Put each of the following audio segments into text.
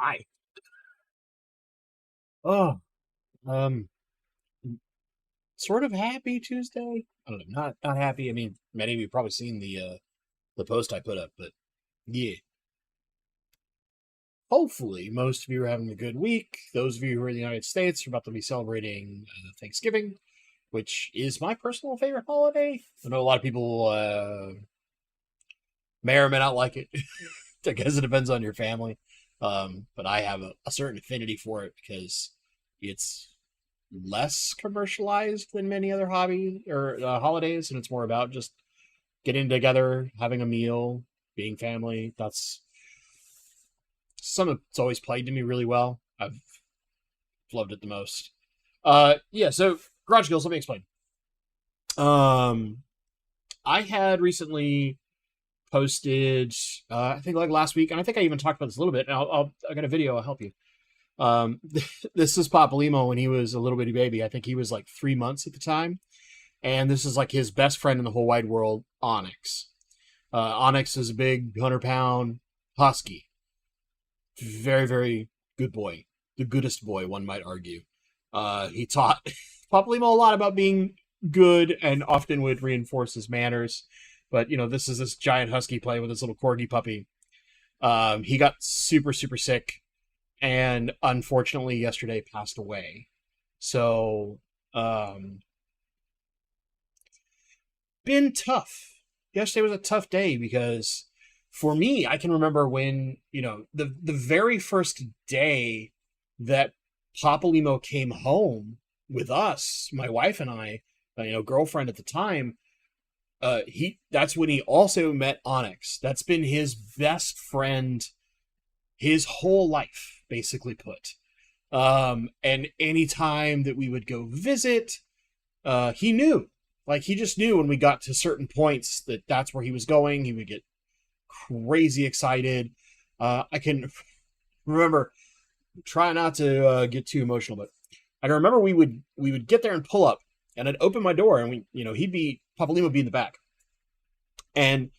Hi. Oh, um, sort of happy Tuesday. I don't know, not happy. I mean, many of you probably seen the post I put up, but yeah. Hopefully, most of you are having a good week. Those of you who are in the United States are about to be celebrating Thanksgiving, which is my personal favorite holiday. I know a lot of people may or may not like it. I guess it depends on your family. But I have a certain affinity for it because it's less commercialized than many other hobby or holidays, and it's more about just getting together, having a meal, being family. That's something that's always played to me really well. I've loved it the most. Yeah. So Garage Skills. Let me explain. Um, I had recently posted, I think like last week, and I think I even talked about this a little bit. And I got a video. I'll help you. Um, this is Papa Limo when he was a little bitty baby. I think he was like 3 months at the time, and this is like his best friend in the whole wide world, Onyx. Onyx is a big 100-pound husky, very very good boy, the goodest boy one might argue. He taught Papa Limo a lot about being good, and often would reinforce his manners. But this is this giant husky playing with this little corgi puppy. He got super super sick and unfortunately yesterday passed away. So, um, been tough. Yesterday was a tough day because for me, I can remember when, the very first day that Papa Limo came home with us, my wife and I, girlfriend at the time, that's when he also met Onyx. That's been his best friend his whole life, basically put. And any time that we would go visit, he knew. Like, he just knew when we got to certain points that that's where he was going. He would get crazy excited. I can remember, try not to get too emotional, but I can remember we would get there and pull up, and I'd open my door, and Papa Lima would be in the back, and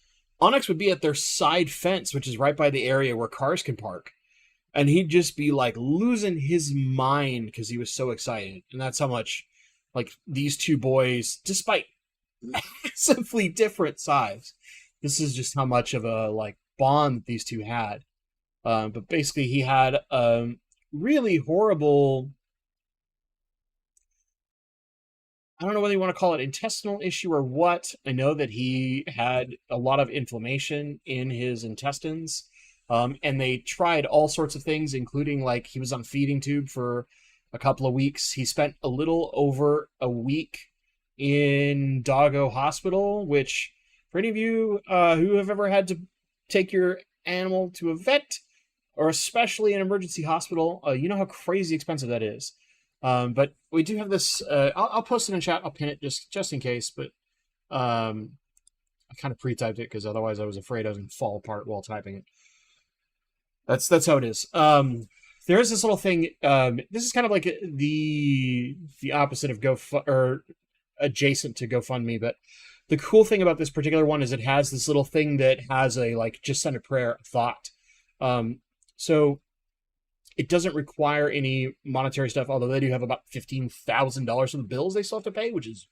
Onyx would be at their side fence, which is right by the area where cars can park, and he'd just be like losing his mind because he was so excited. And that's how much, like, these two boys, despite massively different size, this is just how much of a like bond that these two had. But basically, he had a really horrible, I don't know whether you want to call it intestinal issue or what. I know that he had a lot of inflammation in his intestines. And they tried all sorts of things, including like he was on feeding tube for a couple of weeks. He spent a little over a week in Doggo Hospital, which for any of you who have ever had to take your animal to a vet, or especially an emergency hospital, you know how crazy expensive that is. But we do have this. I'll post it in chat. I'll pin it just in case. But I kind of pre-typed it because otherwise I was afraid I was going to fall apart while typing it. That's how it is. There is this little thing. This is kind of like the opposite of or adjacent to GoFundMe, but the cool thing about this particular one is it has this little thing that has a like just send a prayer thought. So it doesn't require any monetary stuff, although they do have about $15,000 of bills they still have to pay, which is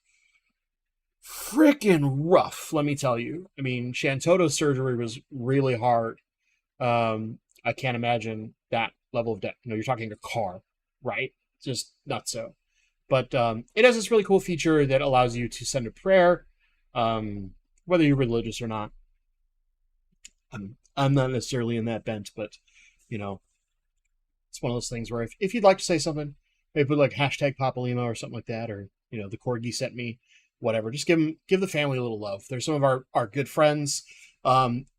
freaking rough, let me tell you. I mean, Shantoto's surgery was really hard. I can't imagine that level of debt. You're talking a car, right? Just not so. But it has this really cool feature that allows you to send a prayer, whether you're religious or not. I'm not necessarily in that bent, but you know, it's one of those things where if you'd like to say something, maybe put like hashtag Papa Lima or something like that, or the corgi sent me, whatever. Just give the family a little love. They're some of our good friends.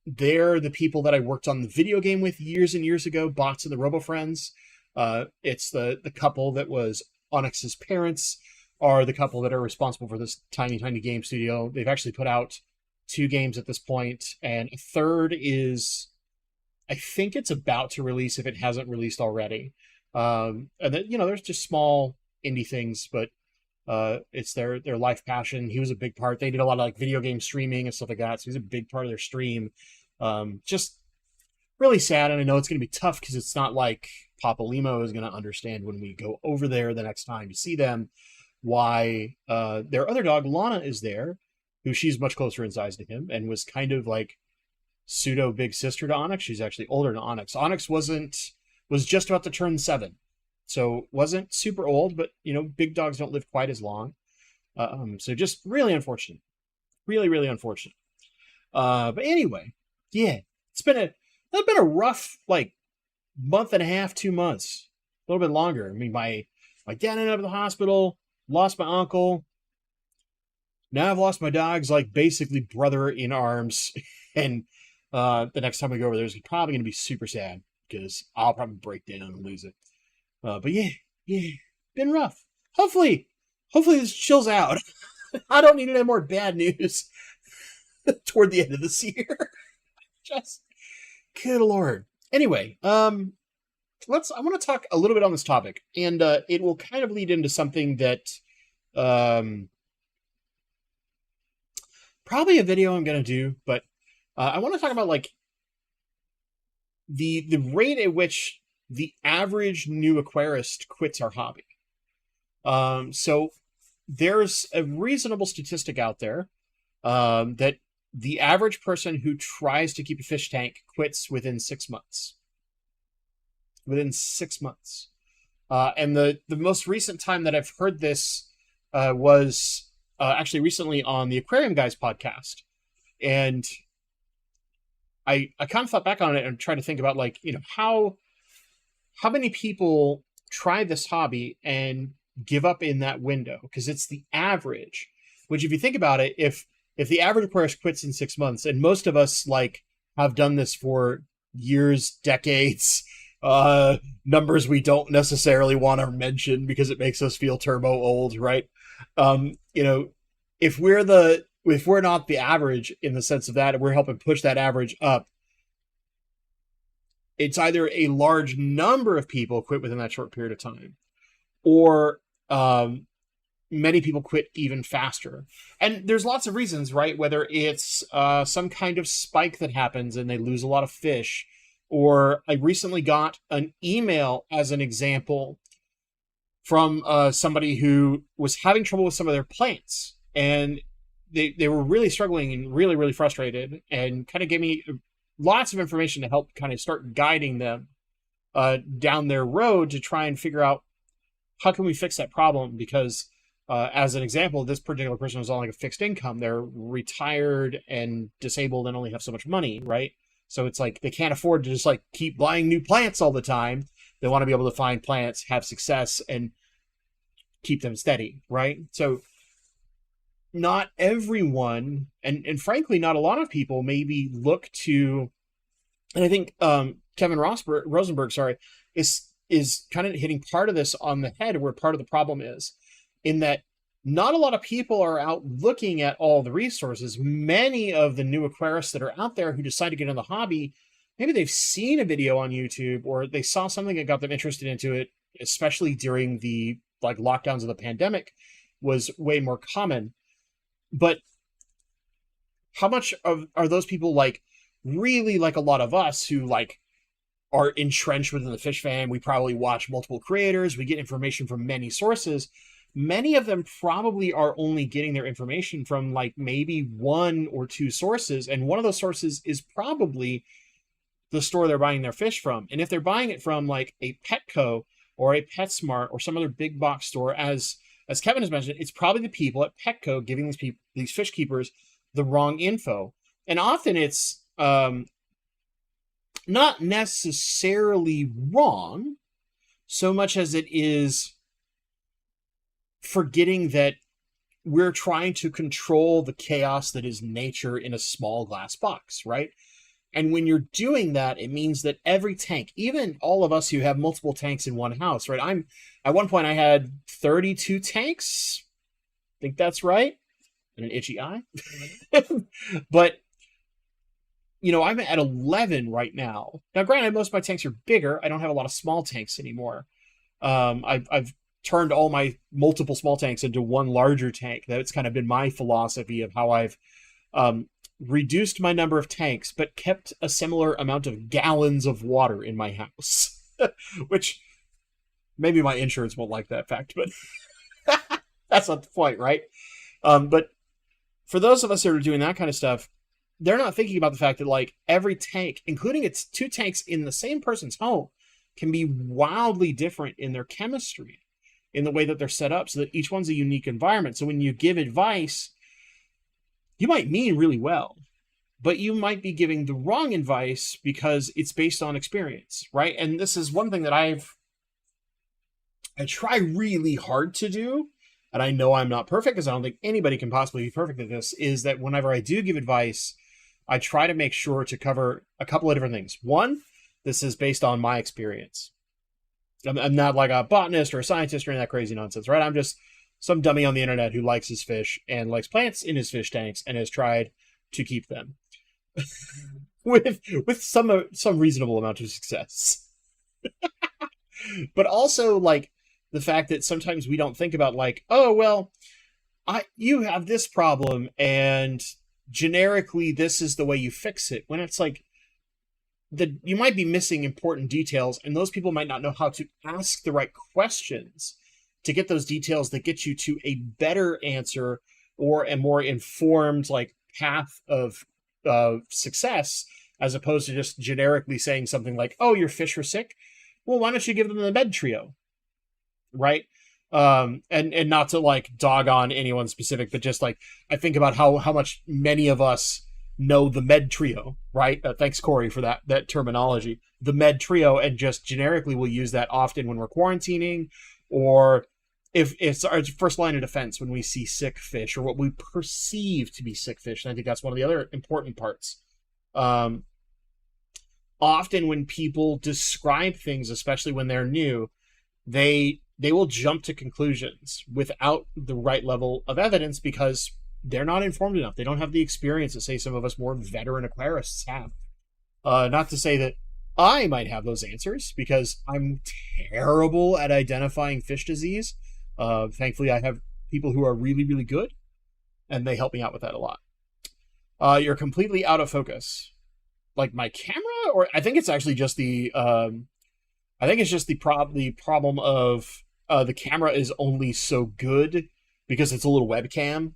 They're the people that I worked on the video game with years and years ago, Bots and the Robo Friends. It's the couple that was Onyx's parents are the couple that are responsible for this tiny, tiny game studio. They've actually put out 2 games at this point, and a third is, I think it's about to release if it hasn't released already. And then, there's just small indie things, but it's their life passion. He was a big part. They did a lot of like video game streaming and stuff like that, so he's a big part of their stream. Just really sad. And I know it's going to be tough because it's not like Papa Limo is going to understand when we go over there the next time to see them why their other dog, Lana, is there, who she's much closer in size to him and was kind of like pseudo big sister to Onyx. She's actually older than Onyx. Onyx was just about to turn 7. So wasn't super old, but big dogs don't live quite as long. So just really unfortunate. Really, really unfortunate. But anyway, yeah, it's been a rough like month and a half, 2 months, a little bit longer. I mean, my dad ended up in the hospital, lost my uncle. Now I've lost my dog's like basically brother in arms, and the next time we go over there is probably going to be super sad because I'll probably break down and lose it. But yeah, been rough. Hopefully this chills out. I don't need any more bad news toward the end of this year. Just good Lord. Anyway, I want to talk a little bit on this topic, and it will kind of lead into something that probably a video I'm going to do, but I want to talk about like the rate at which the average new aquarist quits our hobby. So there's a reasonable statistic out there that the average person who tries to keep a fish tank quits within 6 months. Within 6 months. And the most recent time that I've heard this was actually recently on the Aquarium Guys podcast. And I kind of thought back on it and tried to think about like, how many people try this hobby and give up in that window? Because it's the average, which if you think about it, if the average aquarist quits in 6 months, and most of us like have done this for years, decades, numbers we don't necessarily want to mention because it makes us feel turbo old, right? If we're not the average in the sense of that, we're helping push that average up. It's either a large number of people quit within that short period of time, or many people quit even faster. And there's lots of reasons, right? Whether it's some kind of spike that happens and they lose a lot of fish, or I recently got an email as an example from somebody who was having trouble with some of their plants, and they were really struggling and really, really frustrated, and kind of gave me lots of information to help kind of start guiding them down their road to try and figure out how can we fix that problem. Because as an example, this particular person was on like a fixed income. They're retired and disabled and only have so much money, right? So it's like they can't afford to just like keep buying new plants all the time. They want to be able to find plants, have success, and keep them steady, right? So not everyone, and frankly, not a lot of people maybe look to, and I think Kevin Rosenberg, is kind of hitting part of this on the head, where part of the problem is, in that not a lot of people are out looking at all the resources. Many of the new aquarists that are out there who decide to get in the hobby, maybe they've seen a video on YouTube, or they saw something that got them interested into it, especially during the like lockdowns of the pandemic was way more common. But how much are those people like really like a lot of us who like are entrenched within the fish fam? We probably watch multiple creators. We get information from many sources. Many of them probably are only getting their information from like maybe 1 or 2 sources. And one of those sources is probably the store they're buying their fish from. And if they're buying it from like a Petco or a PetSmart or some other big box store, as Kevin has mentioned, it's probably the people at Petco giving these fish keepers the wrong info. And often it's not necessarily wrong so much as it is forgetting that we're trying to control the chaos that is nature in a small glass box, right? And when you're doing that, it means that every tank, even all of us who have multiple tanks in one house, right? At one point I had 32 tanks. I think that's right. And an itchy eye. But, I'm at 11 right now. Now, granted, most of my tanks are bigger. I don't have a lot of small tanks anymore. I've turned all my multiple small tanks into one larger tank. That's kind of been my philosophy of how I've reduced my number of tanks, but kept a similar amount of gallons of water in my house. Which, maybe my insurance won't like that fact, but that's not the point, right? But for those of us that are doing that kind of stuff, they're not thinking about the fact that, like, every tank, including its 2 tanks in the same person's home, can be wildly different in their chemistry, in the way that they're set up, so that each one's a unique environment. So when you give advice, you might mean really well, but you might be giving the wrong advice because it's based on experience, right? And this is one thing that I try really hard to do, and I know I'm not perfect, because I don't think anybody can possibly be perfect at this, is that whenever I do give advice, I try to make sure to cover a couple of different things. One, this is based on my experience. I'm not like a botanist or a scientist or any of that crazy nonsense, right? I'm just some dummy on the internet who likes his fish and likes plants in his fish tanks and has tried to keep them with some reasonable amount of success. But also, like, the fact that sometimes we don't think about, like, oh, well, you have this problem and generically this is the way you fix it, when it's like, you might be missing important details, and those people might not know how to ask the right questions to get those details that get you to a better answer or a more informed, like, path of success, as opposed to just generically saying something like, oh, your fish are sick? Well, why don't you give them the med trio? Right? And not to, like, dog on anyone specific, but just, like, I think about how much many of us know the med trio, right? Thanks, Corey, for that terminology. The med trio, and just generically we'll use that often when we're quarantining, or if it's our first line of defense when we see sick fish, or what we perceive to be sick fish. And I think that's one of the other important parts. Often when people describe things, especially when they're new, they will jump to conclusions without the right level of evidence, because they're not informed enough. They don't have the experience that, say, some of us more veteran aquarists have. Not to say that I might have those answers, because I'm terrible at identifying fish disease. Thankfully, I have people who are really, really good, and they help me out with that a lot. You're completely out of focus. Like my camera? Or I think it's actually just the problem of the camera is only so good because it's a little webcam.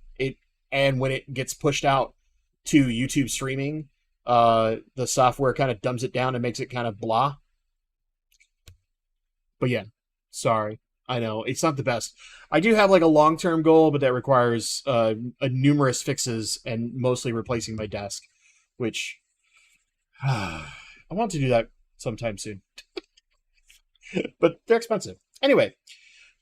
And when it gets pushed out to YouTube streaming, the software kind of dumbs it down and makes it kind of blah. But yeah, sorry. I know, it's not the best. I do have, like, a long-term goal, but that requires a numerous fixes and mostly replacing my desk, which I want to do that sometime soon. But they're expensive. Anyway,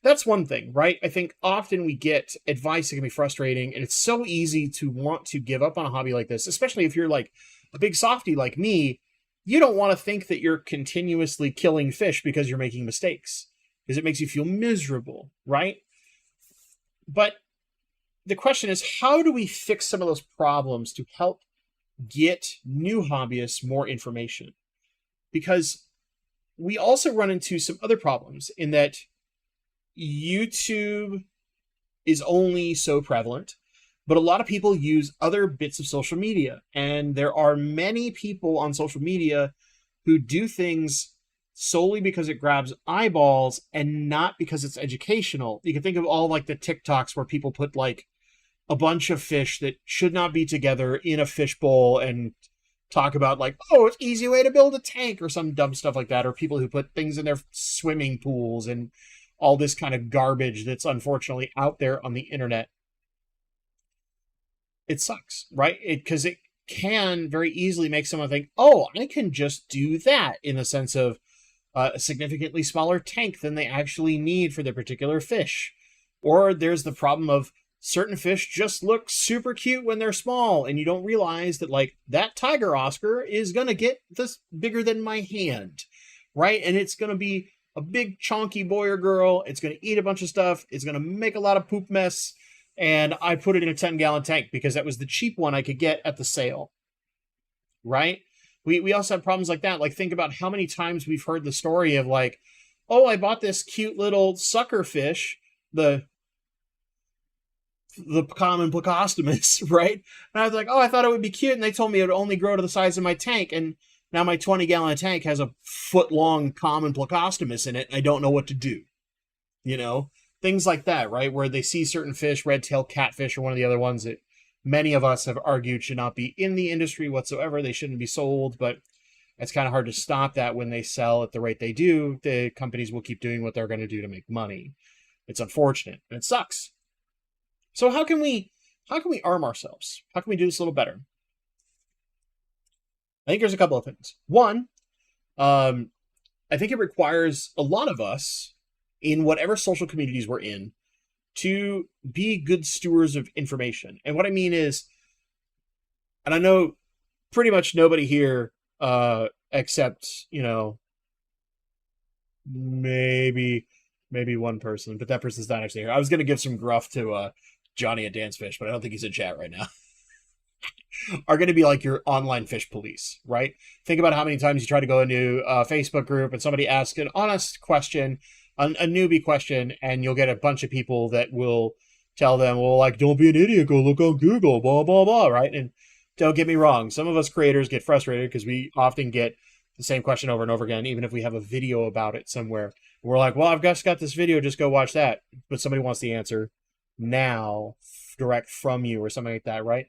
that's one thing, right? I think often we get advice that can be frustrating, and it's so easy to want to give up on a hobby like this, especially if you're, like, a big softie like me. You don't want to think that you're continuously killing fish because you're making mistakes, because it makes you feel miserable, right? But the question is, how do we fix some of those problems to help get new hobbyists more information? Because we also run into some other problems in that YouTube is only so prevalent, but a lot of people use other bits of social media. And there are many people on social media who do things solely because it grabs eyeballs and not because it's educational. You can think of all, like, the TikToks where people put, like, a bunch of fish that should not be together in a fish bowl and talk about, like, oh, it's an easy way to build a tank, or some dumb stuff like that, or people who put things in their swimming pools and all this kind of garbage that's unfortunately out there on the internet. It sucks, right? Because it can very easily make someone think, oh, I can just do that, in the sense of a significantly smaller tank than they actually need for their particular fish. Or there's the problem of certain fish just look super cute when they're small, and you don't realize that, like, that tiger Oscar is going to get this bigger than my hand, right? And it's going to be a big chonky boy or girl. It's going to eat a bunch of stuff. It's going to make a lot of poop mess. And I put it in a 10-gallon tank because that was the cheap one I could get at the sale, right? We also have problems like that. Like, think about how many times we've heard the story of, like, oh, I bought this cute little sucker fish. the common plecostomus, right? And I was like, oh, I thought it would be cute. And they told me it would only grow to the size of my tank. And now my 20-gallon tank has a foot-long common plecostomus in it. And I don't know what to do. You know, things like that, right? Where they see certain fish, red-tailed catfish or one of the other ones that many of us have argued should not be in the industry whatsoever. They shouldn't be sold, but it's kind of hard to stop that when they sell at the rate they do. The companies will keep doing what they're going to do to make money. It's unfortunate and it sucks. So how can we arm ourselves? How can we do this a little better? I think there's a couple of things. One, I think it requires a lot of us in whatever social communities we're in to be good stewards of information. And what I mean is, and I know pretty much nobody here, except, you know, maybe one person, but that person's not actually here. I was going to give some gruff to Johnny at Dance Fish, but I don't think he's in chat right now. Are going to be like your online fish police, right? Think about how many times you try to go into a Facebook group and somebody asks an honest question, a newbie question, and you'll get a bunch of people that will tell them, well, like, don't be an idiot, go look on Google, blah, blah, blah, right? And don't get me wrong, some of us creators get frustrated because we often get the same question over and over again, even if we have a video about it somewhere. We're like, well, I've just got this video, just go watch that. But somebody wants the answer now, direct from you or something like that, right?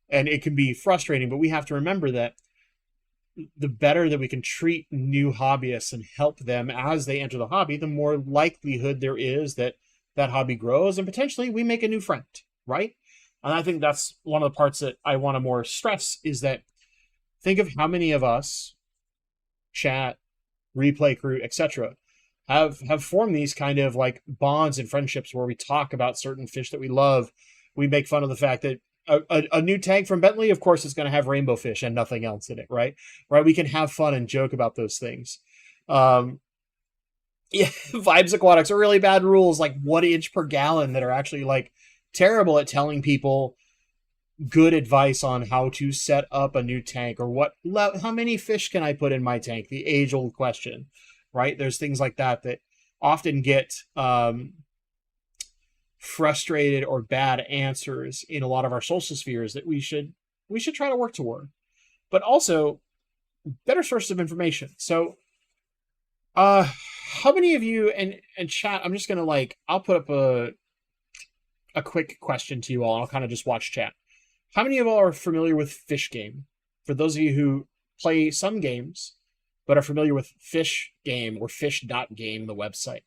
And it can be frustrating, but we have to remember that the better that we can treat new hobbyists and help them as they enter the hobby, the more likelihood there is that that hobby grows and potentially we make a new friend, right? And I think that's one of the parts that I want to more stress is that think of how many of us, chat, replay crew, etc., have formed these kind of like bonds and friendships where we talk about certain fish that we love. We make fun of the fact that a new tank from Bentley, of course, is going to have rainbow fish and nothing else in it, right? Right? We can have fun and joke about those things. Yeah, Vibes Aquatics are really bad rules, like 1 inch per gallon, that are actually like terrible at telling people good advice on how to set up a new tank or how many fish can I put in my tank? The age-old question, right? There's things like that that often get frustrated or bad answers in a lot of our social spheres that we should try to work toward, but also better sources of information. So how many of you and chat, I'm just gonna I'll put up a quick question to you all, and I'll kind of just watch chat. How many of you all are familiar with Fish Game? For those of you who play some games but are familiar with Fish Game or fish.game, the website,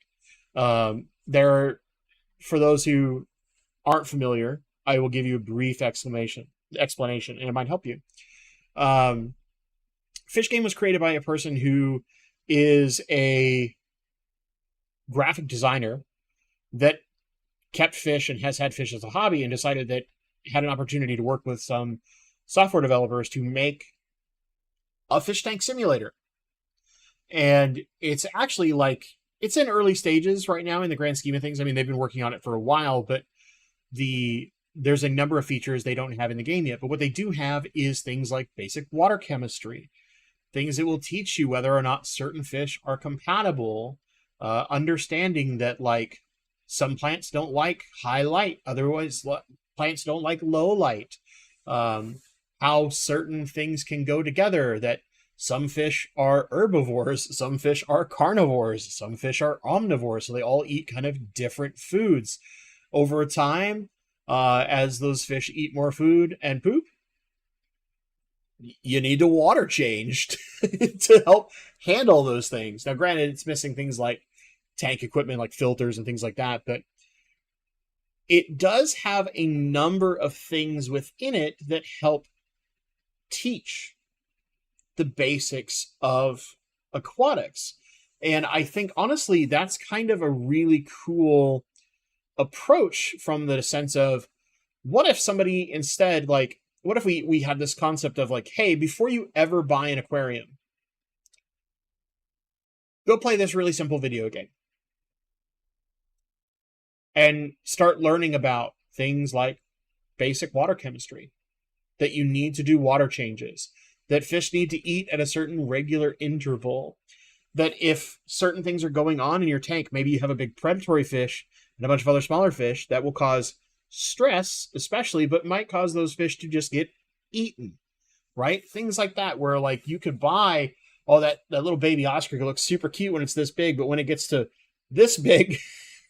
for those who aren't familiar, I will give you a brief explanation, and it might help you. Fish Game was created by a person who is a graphic designer that kept fish and has had fish as a hobby and decided that had an opportunity to work with some software developers to make a fish tank simulator. And it's actually it's in early stages right now in the grand scheme of things. I mean, they've been working on it for a while, but there's a number of features they don't have in the game yet. But what they do have is things like basic water chemistry, things that will teach you whether or not certain fish are compatible, understanding that some plants don't like high light, otherwise plants don't like low light, how certain things can go together, that some fish are herbivores, some fish are carnivores, some fish are omnivores, so they all eat kind of different foods. Over time, as those fish eat more food and poop, you need to water changed to help handle those things. Now, granted, it's missing things like tank equipment, like filters and things like that, but it does have a number of things within it that help teach the basics of aquatics. And I think, honestly, that's kind of a really cool approach from the sense of, what if somebody instead, what if we had this concept of hey, before you ever buy an aquarium, go play this really simple video game and start learning about things like basic water chemistry, that you need to do water changes, that fish need to eat at a certain regular interval, that if certain things are going on in your tank, maybe you have a big predatory fish and a bunch of other smaller fish, that will cause stress, especially, but might cause those fish to just get eaten, right? Things like that, where like you could buy, oh, that little baby Oscar looks super cute when it's this big, but when it gets to this big,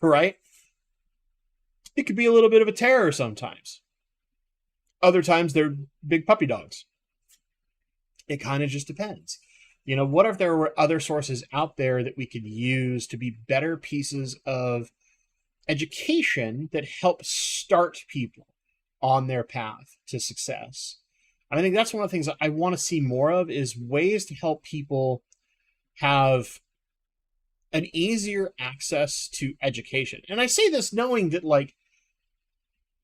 right, it could be a little bit of a terror sometimes. Other times they're big puppy dogs. It kind of just depends. You know, what if there were other sources out there that we could use to be better pieces of education that help start people on their path to success? And I think that's one of the things that I want to see more of, is ways to help people have an easier access to education. And I say this knowing that, like,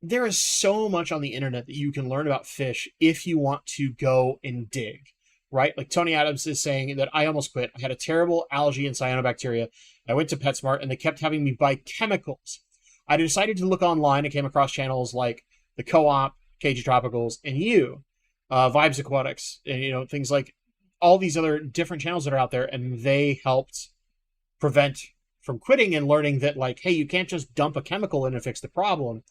there is so much on the internet that you can learn about fish if you want to go and dig, right? Like Tony Adams is saying that I almost quit. I had a terrible algae and cyanobacteria. I went to PetSmart and they kept having me buy chemicals. I decided to look online and came across channels like the Co-op, KG Tropicals, and Vibes Aquatics, and, you know, things like all these other different channels that are out there. And they helped prevent from quitting and learning that, like, hey, you can't just dump a chemical in and fix the problem.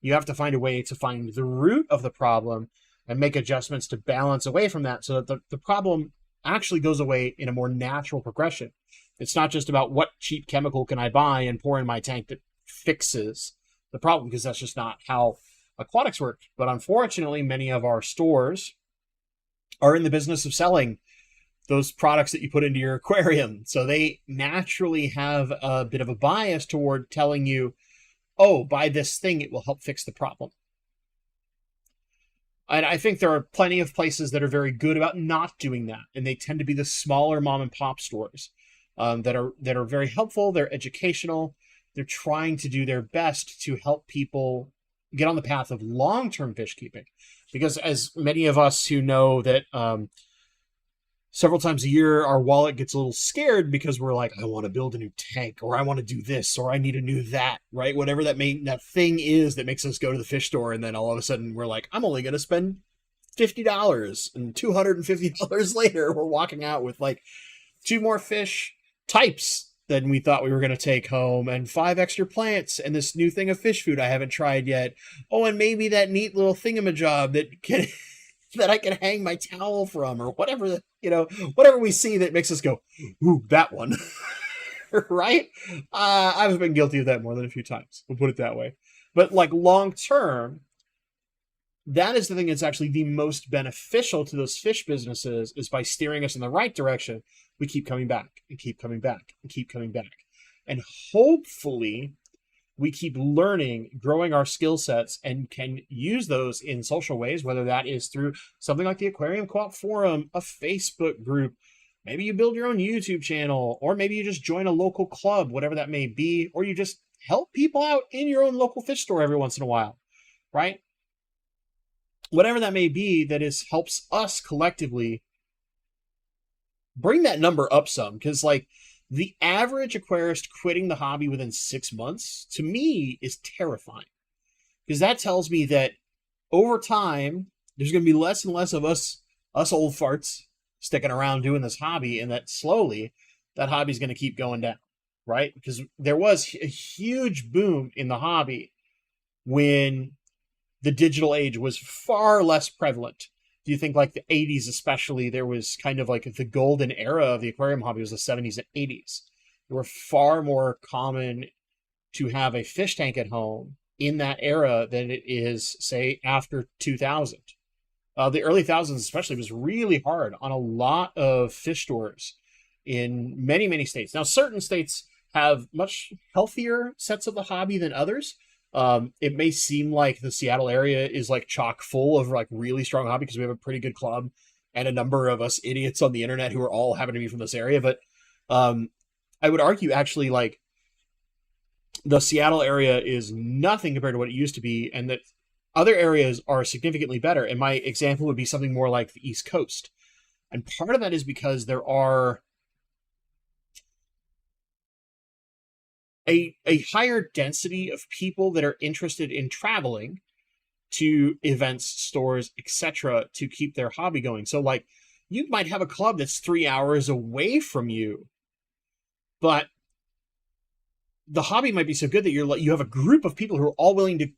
You have to find a way to find the root of the problem and make adjustments to balance away from that, so that the problem actually goes away in a more natural progression. It's not just about what cheap chemical can I buy and pour in my tank that fixes the problem, because that's just not how aquatics work. But unfortunately, many of our stores are in the business of selling those products that you put into your aquarium. So they naturally have a bit of a bias toward telling you, oh, buy this thing, it will help fix the problem. And I think there are plenty of places that are very good about not doing that, and they tend to be the smaller mom and pop stores that are very helpful. They're educational. They're trying to do their best to help people get on the path of long-term fish keeping, because as many of us who know that several times a year, our wallet gets a little scared because we're like, I want to build a new tank, or I want to do this, or I need a new that, right? Whatever that thing is that makes us go to the fish store. And then all of a sudden we're like, I'm only going to spend $50, and $250 later, we're walking out with like 2 more fish types than we thought we were going to take home, and 5 extra plants, and this new thing of fish food I haven't tried yet. Oh, and maybe that neat little thingamajob that can that I can hang my towel from, or whatever, whatever we see that makes us go, ooh, that one. Right? I've been guilty of that more than a few times. We'll put it that way. But like long term, that is the thing that's actually the most beneficial to those fish businesses, is by steering us in the right direction. We keep coming back and keep coming back and keep coming back. And hopefully we keep learning, growing our skill sets, and can use those in social ways, whether that is through something like the Aquarium Co-op Forum, a Facebook group, maybe you build your own YouTube channel, or maybe you just join a local club, whatever that may be, or you just help people out in your own local fish store every once in a while, right? Whatever that may be, that helps us collectively bring that number up some, because like the average aquarist quitting the hobby within 6 months, to me, is terrifying, because that tells me that over time there's going to be less and less of us old farts sticking around doing this hobby, and that slowly that hobby's going to keep going down, right? Because there was a huge boom in the hobby when the digital age was far less prevalent. Do you think like the 80s especially, there was kind of like the golden era of the aquarium hobby was the 70s and 80s. They were far more common to have a fish tank at home in that era than it is, say, after 2000. The early thousands especially was really hard on a lot of fish stores in many, many states. Now, certain states have much healthier sets of the hobby than others. It may seem like the Seattle area is like chock full of like really strong hobby because we have a pretty good club and a number of us idiots on the internet who are all happen to be from this area. But I would argue actually like the Seattle area is nothing compared to what it used to be, and that other areas are significantly better. And my example would be something more like the East Coast. And part of that is because there are a higher density of people that are interested in traveling to events, stores, etc., to keep their hobby going. So like you might have a club that's 3 hours away from you, but the hobby might be so good that you have a group of people who are all willing to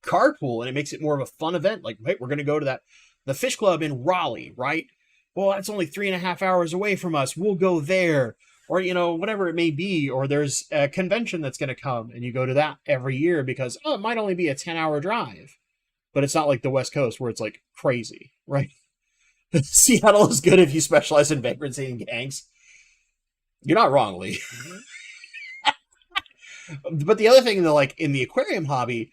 carpool, and it makes it more of a fun event. Like, hey, we're going to go to the fish club in Raleigh, right? Well, that's only 3.5 hours away from us. We'll go there. Or, whatever it may be. Or there's a convention that's going to come, and you go to that every year because, it might only be a 10-hour drive. But it's not like the West Coast where it's like crazy, right? Seattle is good if you specialize in vagrancy and gangs. You're not wrong, Lee. But the other thing, though, like in the aquarium hobby,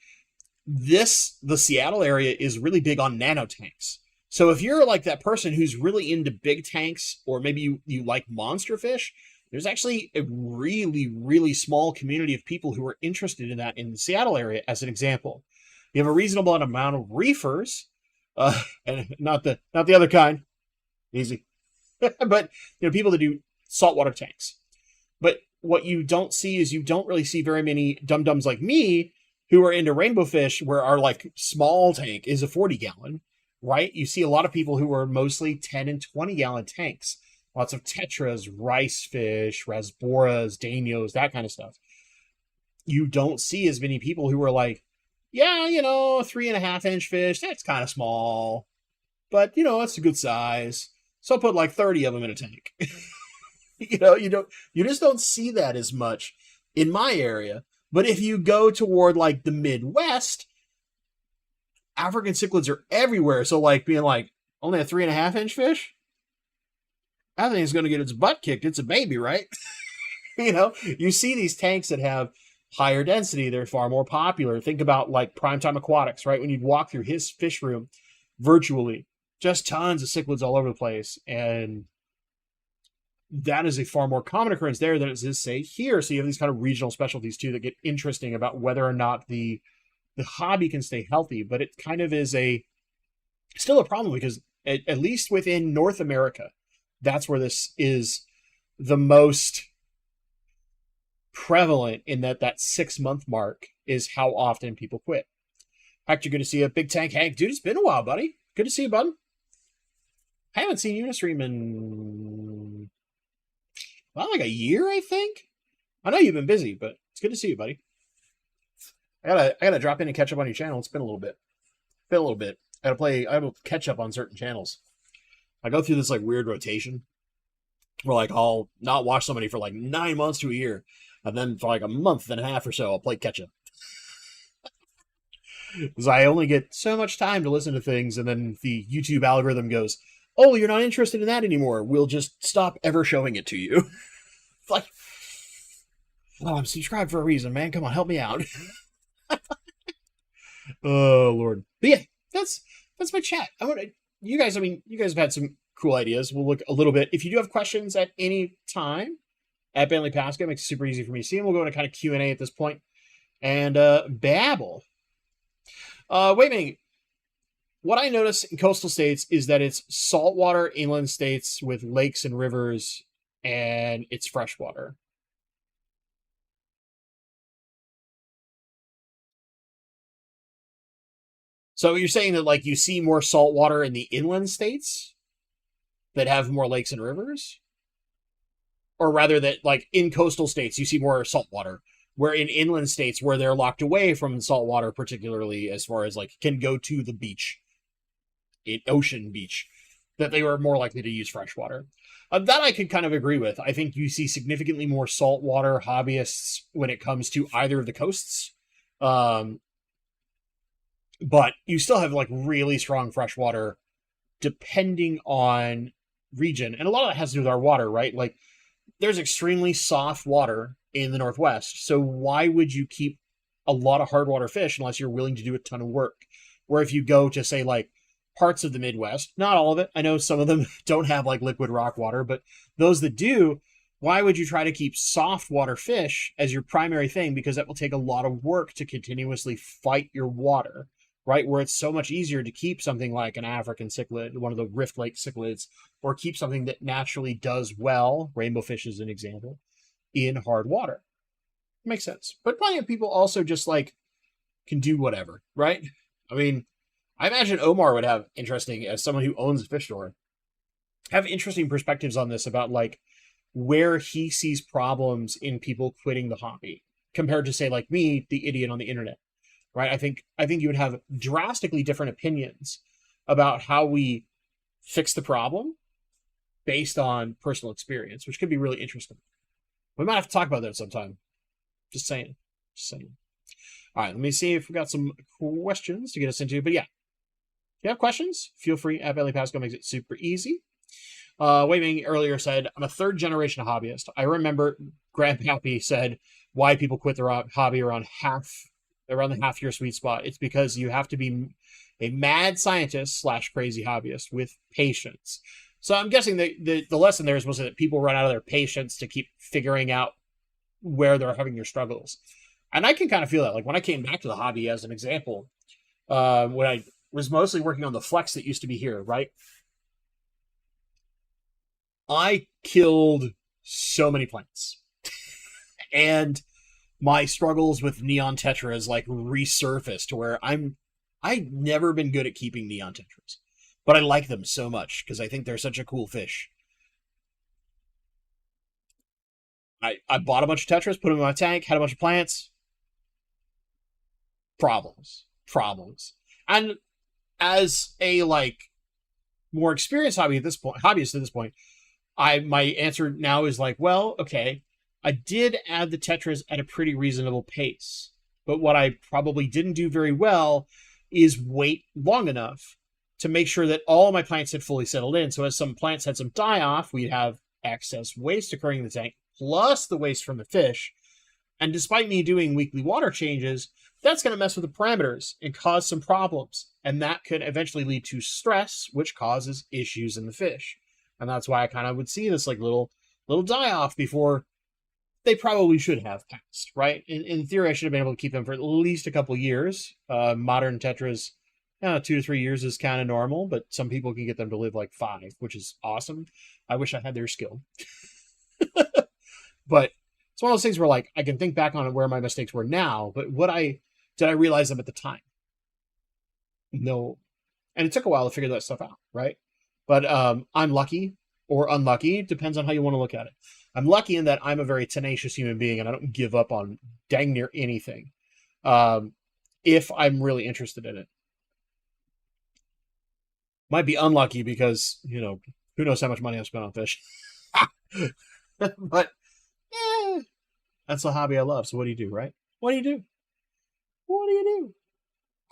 the Seattle area is really big on nanotanks. So if you're like that person who's really into big tanks, or maybe you like monster fish, there's actually a really, really small community of people who are interested in that in the Seattle area, as an example. You have a reasonable amount of reefers, and not the other kind, easy, but people that do saltwater tanks. But what you don't see is you don't really see very many dum-dums like me who are into rainbow fish, where our like small tank is a 40-gallon, right? You see a lot of people who are mostly 10 and 20-gallon tanks. Lots of tetras, rice fish, rasboras, danios, that kind of stuff. You don't see as many people who are like, yeah, 3.5-inch fish, that's kind of small, but it's a good size. So I'll put like 30 of them in a tank. You just don't see that as much in my area. But if you go toward like the Midwest, African cichlids are everywhere. So like being like only a 3.5-inch fish, I think it's going to get its butt kicked. It's a baby, right? You see these tanks that have higher density. They're far more popular. Think about like Primetime Aquatics, right? When you'd walk through his fish room virtually, just tons of cichlids all over the place. And that is a far more common occurrence there than it is, say, here. So you have these kind of regional specialties too that get interesting about whether or not the hobby can stay healthy. But it kind of is still a problem, because at least within North America, that's where this is the most prevalent, in that 6-month mark is how often people quit. In fact, you're going to see a big tank Hank. Dude, it's been a while, buddy. Good to see you, bud. I haven't seen you in a stream in, well, like a year, I think. I know you've been busy, but it's good to see you, buddy. I gotta drop in and catch up on your channel. It's been a little bit. I have to catch up on certain channels. I go through this like weird rotation where like I'll not watch somebody for like 9 months to a year, and then for like a month and a half or so, I'll play catch up. Because I only get so much time to listen to things, and then the YouTube algorithm goes, "Oh, you're not interested in that anymore. We'll just stop ever showing it to you." It's like, well, I'm subscribed for a reason, man. Come on, help me out. Oh Lord. But yeah, that's my chat. You guys have had some cool ideas. We'll look a little bit. If you do have questions at any time at Bentley Pasca, it makes it super easy for me to see them. We'll go into kind of Q&A at this point and babble. Wait a minute. What I notice in coastal states is that it's saltwater inland states with lakes and rivers, and it's freshwater. So you're saying that like you see more saltwater in the inland states that have more lakes and rivers? Or rather that like in coastal states you see more saltwater, where in inland states where they're locked away from saltwater, particularly as far as like can go to the beach, ocean beach, that they were more likely to use freshwater. That I could kind of agree with. I think you see significantly more saltwater hobbyists when it comes to either of the coasts. But you still have like really strong freshwater depending on region. And a lot of that has to do with our water, right? Like there's extremely soft water in the Northwest. So why would you keep a lot of hard water fish unless you're willing to do a ton of work? Where if you go to say like parts of the Midwest, not all of it. I know some of them don't have like liquid rock water, but those that do, why would you try to keep soft water fish as your primary thing? Because that will take a lot of work to continuously fight your water, right? Where it's so much easier to keep something like an African cichlid, one of the Rift Lake cichlids, or keep something that naturally does well, rainbow fish is an example, in hard water. Makes sense. But plenty of people also just like can do whatever, right? I mean, I imagine Omar would have interesting, as someone who owns a fish store, have interesting perspectives on this about like where he sees problems in people quitting the hobby compared to say like me, the idiot on the internet. right? I think you would have drastically different opinions about how we fix the problem based on personal experience, which could be really interesting. We might have to talk about that sometime. Just saying. Just saying. All right, let me see if we got some questions to get us into. But yeah, if you have questions, feel free. At Belly Pasco makes it super easy. Wei earlier said, I'm a third generation hobbyist. I remember Grandpappy said why people quit their hobby around the half year sweet spot. It's because you have to be a mad scientist / crazy hobbyist with patience. So I'm guessing the lesson there is mostly that people run out of their patience to keep figuring out where they're having their struggles. And I can kind of feel that. Like when I came back to the hobby, as an example, when I was mostly working on the flex that used to be here, right? I killed so many plants. And my struggles with neon tetras like resurfaced to where I've never been good at keeping neon tetras. But I like them so much because I think they're such a cool fish. I bought a bunch of tetras, put them in my tank, had a bunch of plants. Problems. And as a like more experienced hobbyist at this point, my answer now is like, well, okay, I did add the tetras at a pretty reasonable pace. But what I probably didn't do very well is wait long enough to make sure that all of my plants had fully settled in. So as some plants had some die off, we'd have excess waste occurring in the tank, plus the waste from the fish. And despite me doing weekly water changes, that's going to mess with the parameters and cause some problems. And that could eventually lead to stress, which causes issues in the fish. And that's why I kind of would see this like little die off before they probably should have passed, right? In theory, I should have been able to keep them for at least a couple years. Modern tetras, 2 to 3 years is kind of normal, but some people can get them to live like 5, which is awesome. I wish I had their skill. But it's one of those things where like I can think back on where my mistakes were now, but did I realize them at the time? No. And it took a while to figure that stuff out, right? But I'm lucky or unlucky, depends on how you want to look at it. I'm lucky in that I'm a very tenacious human being and I don't give up on dang near anything if I'm really interested in it. Might be unlucky because, who knows how much money I've spent on fish. But that's a hobby I love. So what do you do, right? What do you do?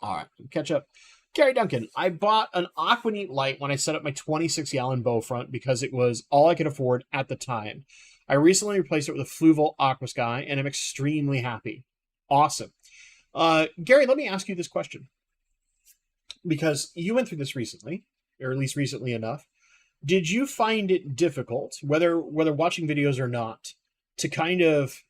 All right, catch up. Gary Duncan, I bought an Aquaneat Light when I set up my 26-gallon bow front because it was all I could afford at the time. I recently replaced it with a Fluval Aqua Sky, and I'm extremely happy. Awesome. Gary, let me ask you this question. Because you went through this recently, or at least recently enough. Did you find it difficult, whether watching videos or not, to kind of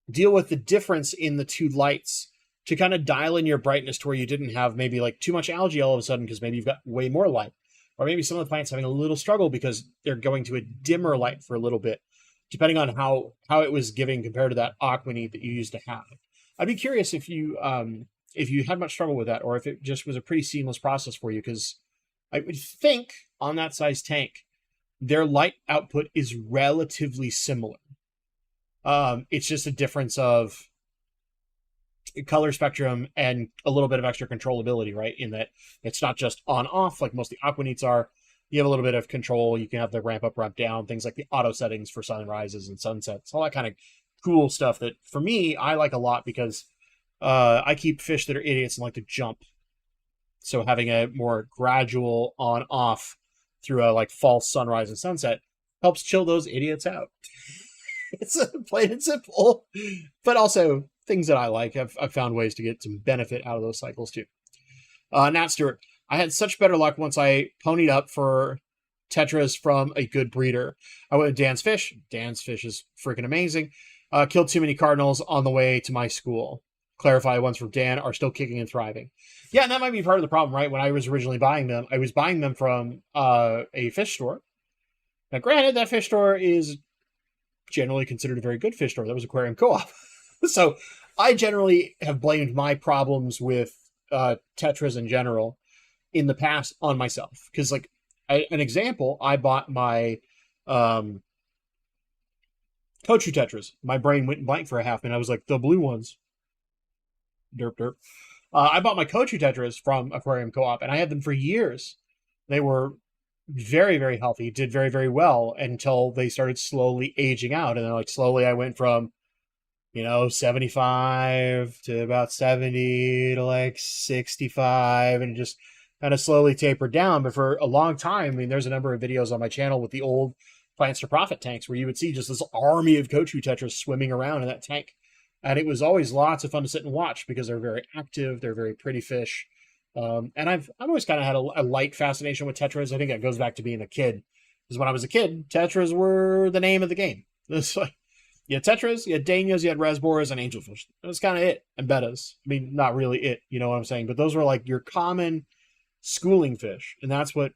deal with the difference in the two lights, to kind of dial in your brightness to where you didn't have maybe like too much algae all of a sudden because maybe you've got way more light, or maybe some of the plants having a little struggle because they're going to a dimmer light for a little bit, depending on how it was giving compared to that Aquaneat that you used to have. I'd be curious if you had much trouble with that, or if it just was a pretty seamless process for you, because I would think on that size tank, their light output is relatively similar. It's just a difference of color spectrum and a little bit of extra controllability, right? In that it's not just on off like most of the Aquaneats are. You have a little bit of control. You can have the ramp up, ramp down, things like the auto settings for sunrises and sunsets, all that kind of cool stuff that for me, I like a lot because I keep fish that are idiots and like to jump. So having a more gradual on off through a like false sunrise and sunset helps chill those idiots out. It's plain and simple, but also things that I like. I've found ways to get some benefit out of those cycles too. Nat Stewart, I had such better luck once I ponied up for tetras from a good breeder. I went with Dan's Fish. Dan's Fish is freaking amazing. Killed too many cardinals on the way to my school. Clarify, ones from Dan are still kicking and thriving. Yeah, and that might be part of the problem, right? When I was originally buying them, I was buying them from a fish store. Now, granted, that fish store is generally considered a very good fish store. That was Aquarium Co-op. So I generally have blamed my problems with tetras in general in the past on myself. Because, like, an example, I bought my Kochu tetras. My brain went blank for a half minute. I was like, the blue ones. Derp, derp. I bought my Kochu tetras from Aquarium Co-op, and I had them for years. They were very, very healthy, did very, very well until they started slowly aging out. And then, like, slowly I went from, 75 to about 70 to like 65, and just kind of slowly tapered down. But for a long time, I mean, there's a number of videos on my channel with the old Plants to Profit tanks where you would see just this army of Kochu tetras swimming around in that tank. And it was always lots of fun to sit and watch because they're very active, they're very pretty fish. And I've always kind of had a light fascination with tetras. I think that goes back to being a kid. Because when I was a kid, tetras were the name of the game. It's like, you had tetras, you had danios, you had rasboras, and angelfish. That was kind of it. And bettas. I mean, not really it, you know what I'm saying? But those were like your common schooling fish. And that's what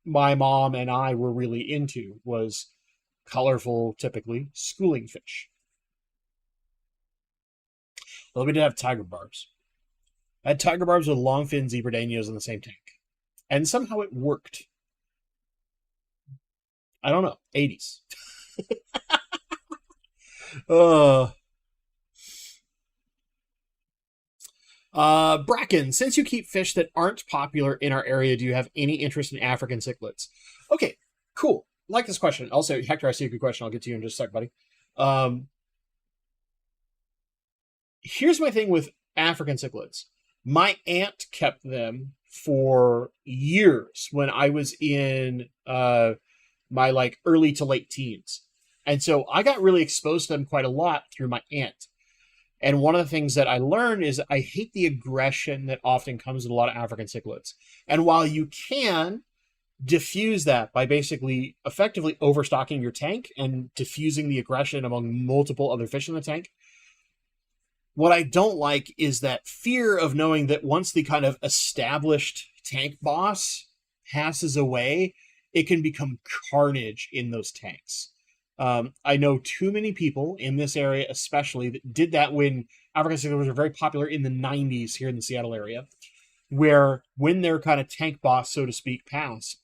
my mom and I were really into, was colorful, typically, schooling fish. Well, we did have tiger barbs. I had tiger barbs with long fin zebra danios in the same tank. And somehow it worked. I don't know. 80s. Bracken, since you keep fish that aren't popular in our area, do you have any interest in African cichlids? Okay, cool. Like this question. Also, Hector, I see a good question. I'll get to you in just a sec, buddy. Here's my thing with African cichlids. My aunt kept them for years when I was in my like early to late teens. And so I got really exposed to them quite a lot through my aunt. And one of the things that I learned is I hate the aggression that often comes with a lot of African cichlids. And while you can diffuse that by basically effectively overstocking your tank and diffusing the aggression among multiple other fish in the tank, what I don't like is that fear of knowing that once the kind of established tank boss passes away, it can become carnage in those tanks. I know too many people in this area, especially, that did that when African cichlids were very popular in the 90s here in the Seattle area, where when their kind of tank boss, so to speak, passed,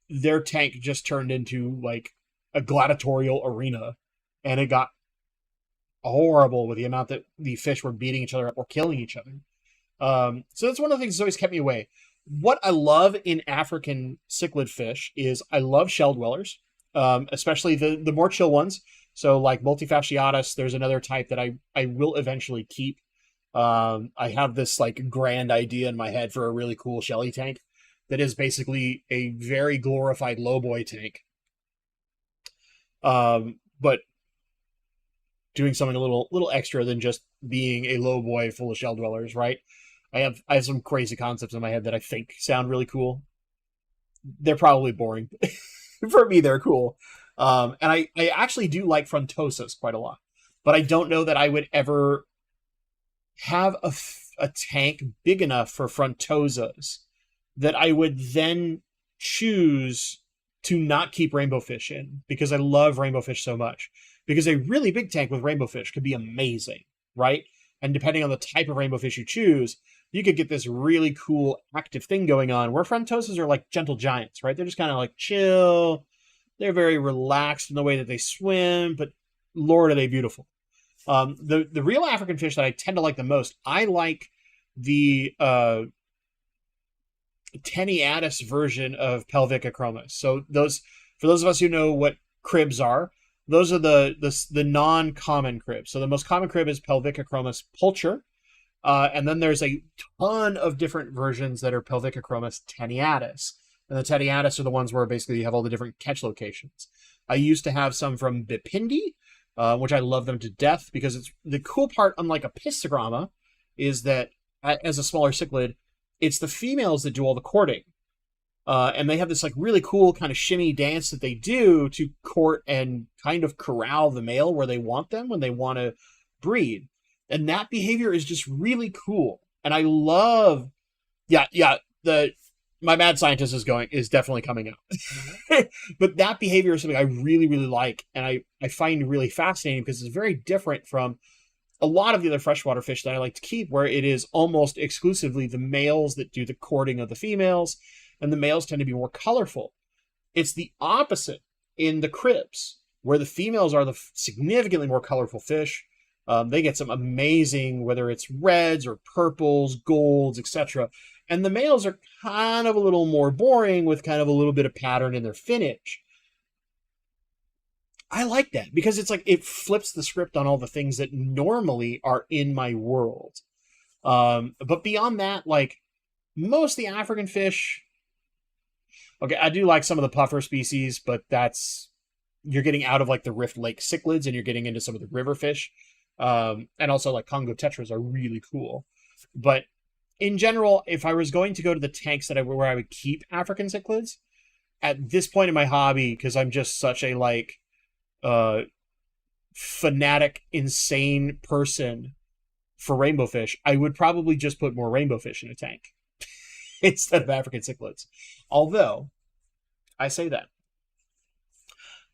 their tank just turned into like a gladiatorial arena, and it got horrible with the amount that the fish were beating each other up or killing each other. So that's one of the things that's always kept me away. What I love in African cichlid fish is I love shell dwellers. Especially the more chill ones. So like multifasciatus, there's another type that I will eventually keep. I have this like grand idea in my head for a really cool shelly tank that is basically a very glorified lowboy tank. But doing something a little extra than just being a lowboy full of shell dwellers, right? I have some crazy concepts in my head that I think sound really cool. They're probably boring. For me, they're cool. And I actually do like frontosas quite a lot. But I don't know that I would ever have a tank big enough for frontosas that I would then choose to not keep rainbow fish in, because I love rainbow fish so much. Because a really big tank with rainbow fish could be amazing, right? And depending on the type of rainbow fish you choose, you could get this really cool active thing going on, where frontosas are like gentle giants, right? They're just kind of like chill. They're very relaxed in the way that they swim, but Lord, are they beautiful. The real African fish that I tend to like the most, I like the Teniatus version of Pelvic achromis. So for those of us who know what cribs are, those are the non-common cribs. So the most common crib is Pelvic achromis pulcher. And then there's a ton of different versions that are Pelvic achromis teniatus. And the teniatus are the ones where basically you have all the different catch locations. I used to have some from Bipindi, which I love them to death, because it's the cool part, unlike a pistogramma, is that as a smaller cichlid, it's the females that do all the courting. And they have this like really cool kind of shimmy dance that they do to court and kind of corral the male where they want them when they want to breed. And that behavior is just really cool. And I love, my mad scientist is definitely coming out. But that behavior is something I really, really like. And I find really fascinating, because it's very different from a lot of the other freshwater fish that I like to keep, where it is almost exclusively the males that do the courting of the females, and the males tend to be more colorful. It's the opposite in the cribs, where the females are the significantly more colorful fish. They get some amazing, whether it's reds or purples, golds, etc. And the males are kind of a little more boring with kind of a little bit of pattern in their finish. I like that because it's like it flips the script on all the things that normally are in my world. But beyond that, like most of the African fish, okay, I do like some of the puffer species, but that's you're getting out of like the Rift Lake cichlids and you're getting into some of the river fish. And also like Congo tetras are really cool. But in general, if I was going to go to the tanks where I would keep African cichlids at this point in my hobby, because I'm just such a like uh fanatic, insane person for rainbow fish, I would probably just put more rainbow fish in a tank instead of African cichlids. Although I say that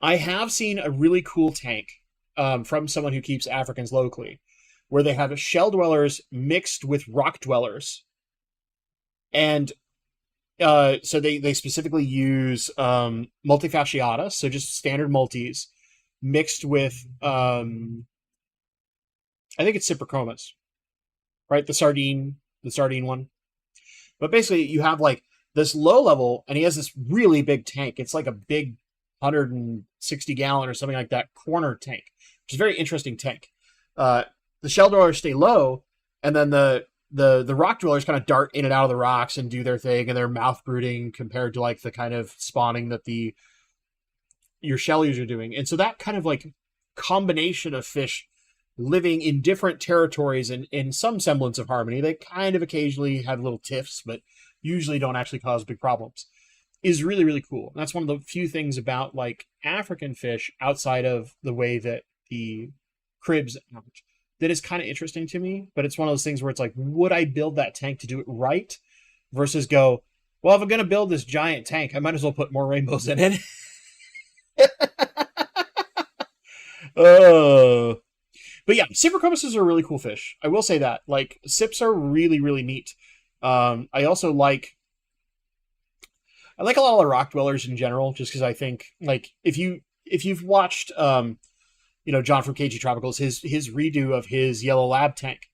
I have seen a really cool tank from someone who keeps Africans locally, where they have shell dwellers mixed with rock dwellers, and so they specifically use multifasciata, so just standard multis, mixed with I think it's cypricomas, right? The sardine one. But basically, you have like this low level, and he has this really big tank. It's like a big 160-gallon or something like that corner tank, which is a very interesting tank. The shell dwellers stay low, and then the rock dwellers kind of dart in and out of the rocks and do their thing, and they're mouth brooding compared to like the kind of spawning that your shellies are doing. And so that kind of like combination of fish living in different territories and in some semblance of harmony, they kind of occasionally have little tiffs, but usually don't actually cause big problems, is really, really cool. And that's one of the few things about like African fish outside of the way that the cribs average that is kind of interesting to me. But it's one of those things where it's like, would I build that tank to do it right versus go, well, if I'm going to build this giant tank, I might as well put more rainbows in it. Oh. But yeah, cypricomuses are a really cool fish. I will say that. Like, sips are really, really neat. I also I like a lot of the rock dwellers in general, just because I think like if you've watched John from KG Tropicals, his redo of his yellow lab tank,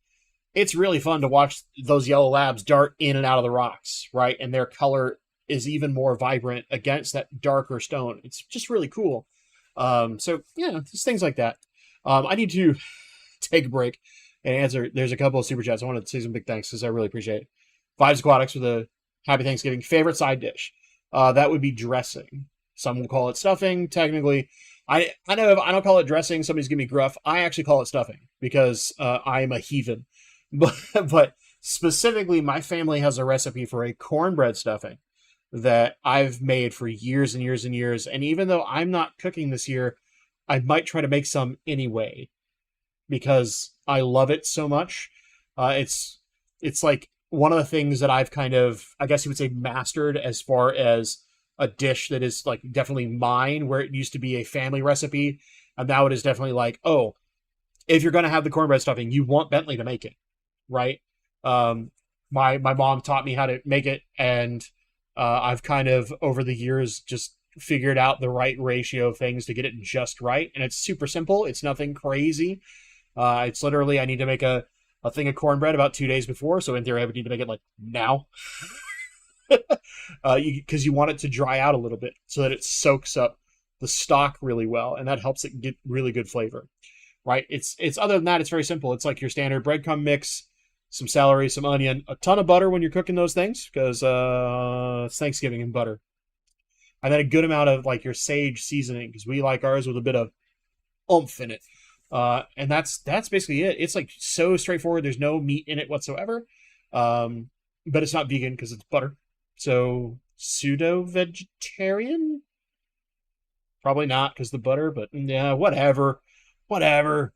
it's really fun to watch those yellow labs dart in and out of the rocks, right? And their color is even more vibrant against that darker stone. It's just really cool. So yeah, just things like that. I need to take a break and answer. There's a couple of super chats. I want to say some big thanks because I really appreciate it. Vibes Aquatics with a happy Thanksgiving. Favorite side dish? That would be dressing. Some will call it stuffing. Technically, I know if I don't call it dressing, somebody's gonna be gruff. I actually call it stuffing because I'm a heathen. But specifically, my family has a recipe for a cornbread stuffing that I've made for years and years and years. And even though I'm not cooking this year, I might try to make some anyway because I love it so much. It's like one of the things that I've kind of, I guess you would say, mastered as far as a dish that is like definitely mine, where it used to be a family recipe, and now it is definitely like, oh, if you're gonna have the cornbread stuffing, you want Bentley to make it, right? My mom taught me how to make it, and I've kind of over the years just figured out the right ratio of things to get it just right, and it's super simple. It's nothing crazy. It's literally I need to make a thing of cornbread about 2 days before, so in theory I would need to make it like now. Because you want it to dry out a little bit so that it soaks up the stock really well, and that helps it get really good flavor, right? It's other than that, it's very simple. It's like your standard breadcrumb mix, some celery, some onion, a ton of butter when you're cooking those things, because it's Thanksgiving and butter, and then a good amount of like your sage seasoning, because we like ours with a bit of oomph in it. And that's basically it. It's like so straightforward. There's no meat in it whatsoever, but it's not vegan because it's butter. So pseudo-vegetarian? Probably not because the butter, but yeah, whatever. Whatever.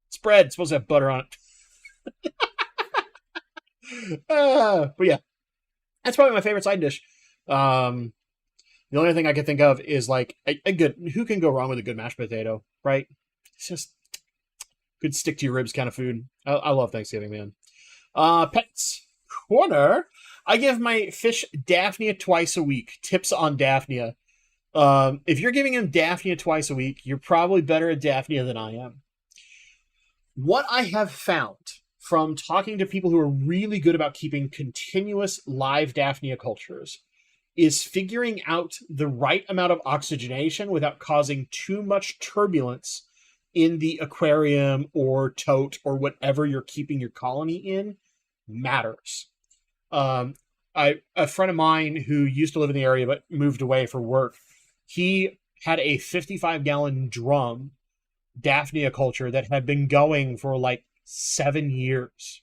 It's bread. It's supposed to have butter on it. But yeah, that's probably my favorite side dish. The only thing I can think of is like a good, who can go wrong with a good mashed potato, right? It's just good stick to your ribs kind of food. I love Thanksgiving, man. Pets Corner. I give my fish Daphnia twice a week. Tips on Daphnia. If you're giving him Daphnia twice a week, you're probably better at Daphnia than I am. What I have found from talking to people who are really good about keeping continuous live Daphnia cultures is figuring out the right amount of oxygenation without causing too much turbulence in the aquarium or tote or whatever you're keeping your colony in matters. Um, a friend of mine who used to live in the area but moved away for work, he had a 55-gallon drum Daphnia culture that had been going for like 7 years.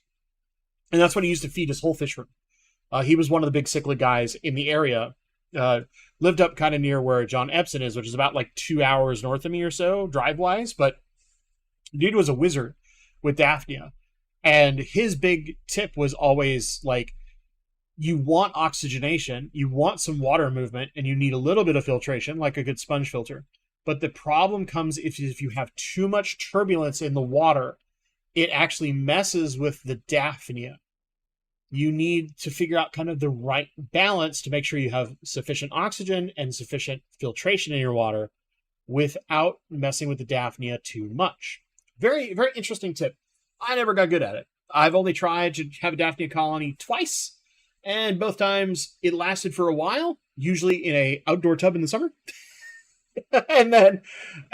And that's what he used to feed his whole fish room. He was one of the big cichlid guys in the area. Lived up kind of near where John Epson is, which is about like 2 hours north of me or so, drive-wise. But dude was a wizard with Daphnia. And his big tip was always like, you want oxygenation, you want some water movement, and you need a little bit of filtration, like a good sponge filter. But the problem comes if you have too much turbulence in the water, it actually messes with the Daphnia. You need to figure out kind of the right balance to make sure you have sufficient oxygen and sufficient filtration in your water without messing with the Daphnia too much. Very, very interesting tip. I never got good at it. I've only tried to have a Daphnia colony twice, and both times it lasted for a while, usually in an outdoor tub in the summer. And then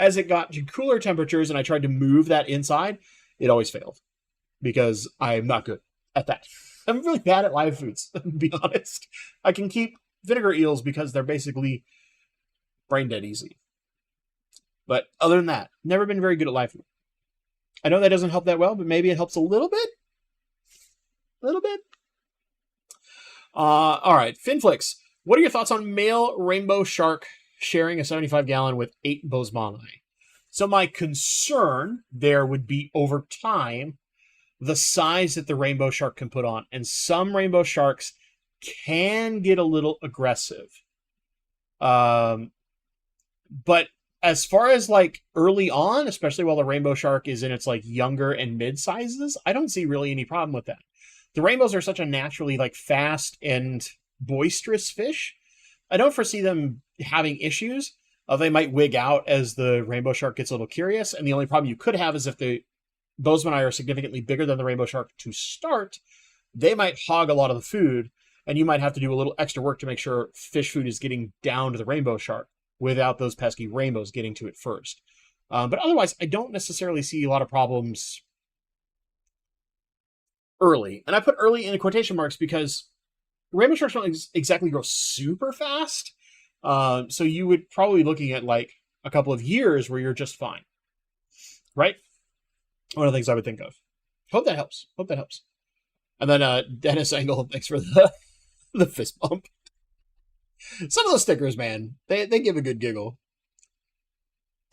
as it got to cooler temperatures and I tried to move that inside, it always failed because I'm not good at that. I'm really bad at live foods, to be honest. I can keep vinegar eels because they're basically brain dead easy. But other than that, never been very good at live food. I know that doesn't help that well, but maybe it helps a little bit. A little bit. All right, Finflix. What are your thoughts on male rainbow shark sharing a 75-gallon with 8 bosemani? So my concern there would be over time, the size that the rainbow shark can put on. And some rainbow sharks can get a little aggressive. But as far as like early on, especially while the rainbow shark is in its like younger and mid sizes, I don't see really any problem with that. The rainbows are such a naturally like fast and boisterous fish. I don't foresee them having issues. They might wig out as the rainbow shark gets a little curious. And the only problem you could have is if the bosemani are significantly bigger than the rainbow shark to start, they might hog a lot of the food. And you might have to do a little extra work to make sure fish food is getting down to the rainbow shark without those pesky rainbows getting to it first. But otherwise, I don't necessarily see a lot of problems early. And I put early in quotation marks because rainbow sharks don't exactly grow super fast. So you would probably be looking at like a couple of years where you're just fine. Right? One of the things I would think of. Hope that helps. Hope that helps. And then Dennis Engel, thanks for the fist bump. Some of those stickers, man, they give a good giggle.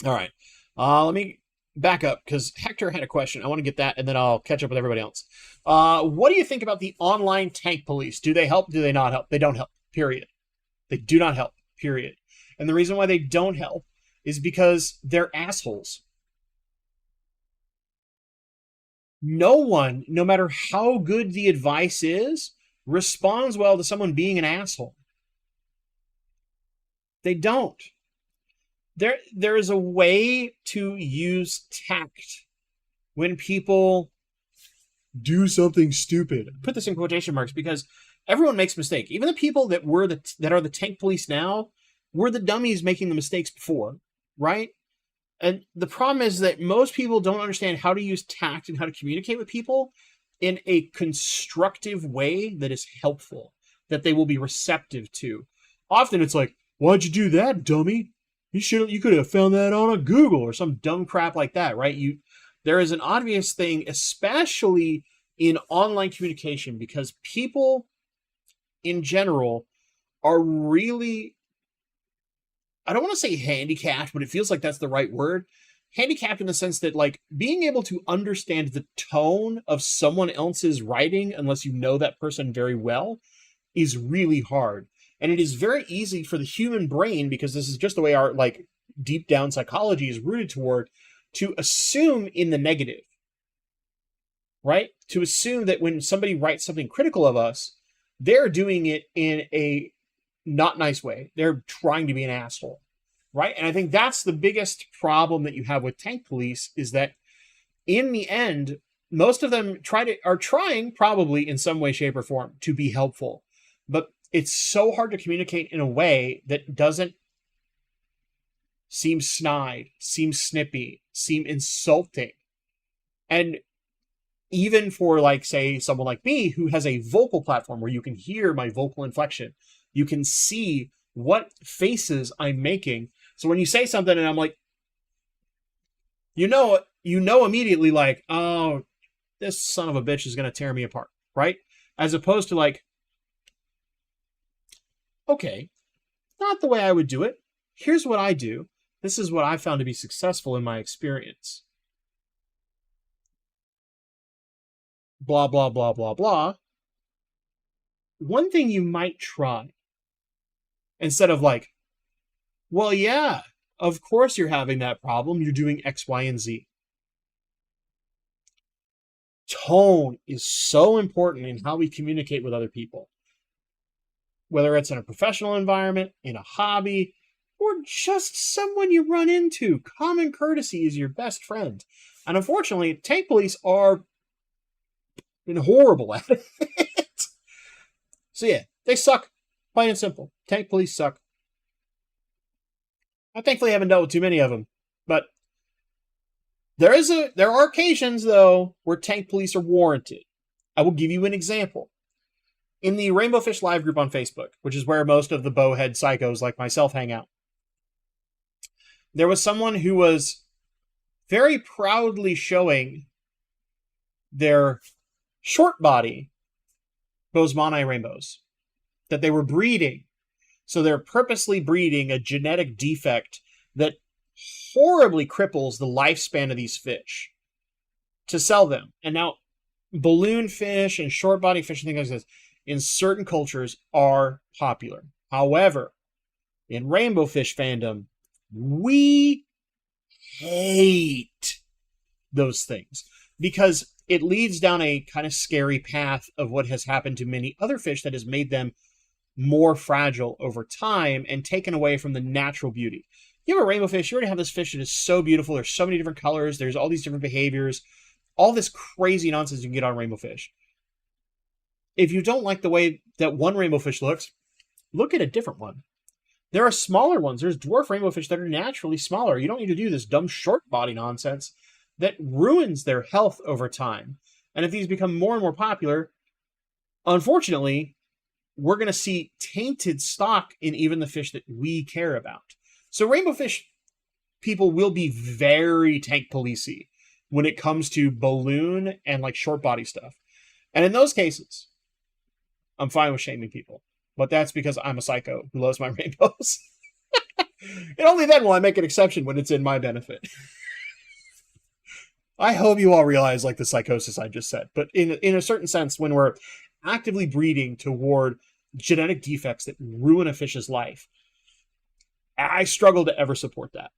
All right. Let me back up because Hector had a question. I want to get that, and then I'll catch up with everybody else. What do you think about the online tank police? Do they help? Do they not help? They don't help, period. They do not help, period. And the reason why they don't help is because they're assholes. No one, no matter how good the advice is, responds well to someone being an asshole. They don't. There is a way to use tact when people do something stupid. I put this in quotation marks because everyone makes mistakes. Even the people that are the tank police now were the dummies making the mistakes before, right? And the problem is that most people don't understand how to use tact and how to communicate with people in a constructive way that is helpful, that they will be receptive to. Often it's like, why'd you do that, dummy? You could have found that on a Google or some dumb crap like that, right? There is an obvious thing, especially in online communication, because people in general are really, I don't want to say handicapped, but it feels like that's the right word. Handicapped in the sense that like being able to understand the tone of someone else's writing, unless you know that person very well, is really hard. And it is very easy for the human brain, because this is just the way our like deep down psychology is rooted toward, to assume in the negative, right? To assume that when somebody writes something critical of us, they're doing it in a not nice way. They're trying to be an asshole, right? And I think that's the biggest problem that you have with tank police, is that in the end, most of them are trying probably in some way, shape, or form to be helpful. But it's so hard to communicate in a way that doesn't seem snide, seem snippy, seem insulting. And even for, like, say, someone like me who has a vocal platform where you can hear my vocal inflection, you can see what faces I'm making. So when you say something and I'm like, you know immediately, like, oh, this son of a bitch is going to tear me apart, right? As opposed to like, okay, not the way I would do it. Here's what I do. This is what I found to be successful in my experience. Blah, blah, blah, blah, blah. One thing you might try, instead of like, well, yeah, of course you're having that problem. You're doing X, Y, and Z. Tone is so important in how we communicate with other people. Whether it's in a professional environment, in a hobby, or just someone you run into. Common courtesy is your best friend. And unfortunately, tank police are horrible at it. So yeah, they suck. Plain and simple. Tank police suck. I thankfully haven't dealt with too many of them. But there are occasions, though, where tank police are warranted. I will give you an example. In the Rainbow Fish Live group on Facebook, which is where most of the bowhead psychos like myself hang out, there was someone who was very proudly showing their short body Bosemani rainbows that they were breeding. So they're purposely breeding a genetic defect that horribly cripples the lifespan of these fish to sell them. And now balloon fish and short body fish and things like this in certain cultures are popular. However, in rainbow fish fandom, we hate those things because it leads down a kind of scary path of what has happened to many other fish that has made them more fragile over time and taken away from the natural beauty. You have a rainbow fish, you already have this fish that is so beautiful. There's so many different colors. There's all these different behaviors, all this crazy nonsense you can get on rainbow fish. If you don't like the way that one rainbow fish looks, look at a different one. There are smaller ones. There's dwarf rainbow fish that are naturally smaller. You don't need to do this dumb short body nonsense that ruins their health over time. And if these become more and more popular, unfortunately, we're going to see tainted stock in even the fish that we care about. So rainbow fish people will be very tank policey when it comes to balloon and like short body stuff. And in those cases, I'm fine with shaming people. But that's because I'm a psycho who loves my rainbows. And only then will I make an exception when it's in my benefit. I hope you all realize like the psychosis I just said. But in a certain sense, when we're actively breeding toward genetic defects that ruin a fish's life, I struggle to ever support that.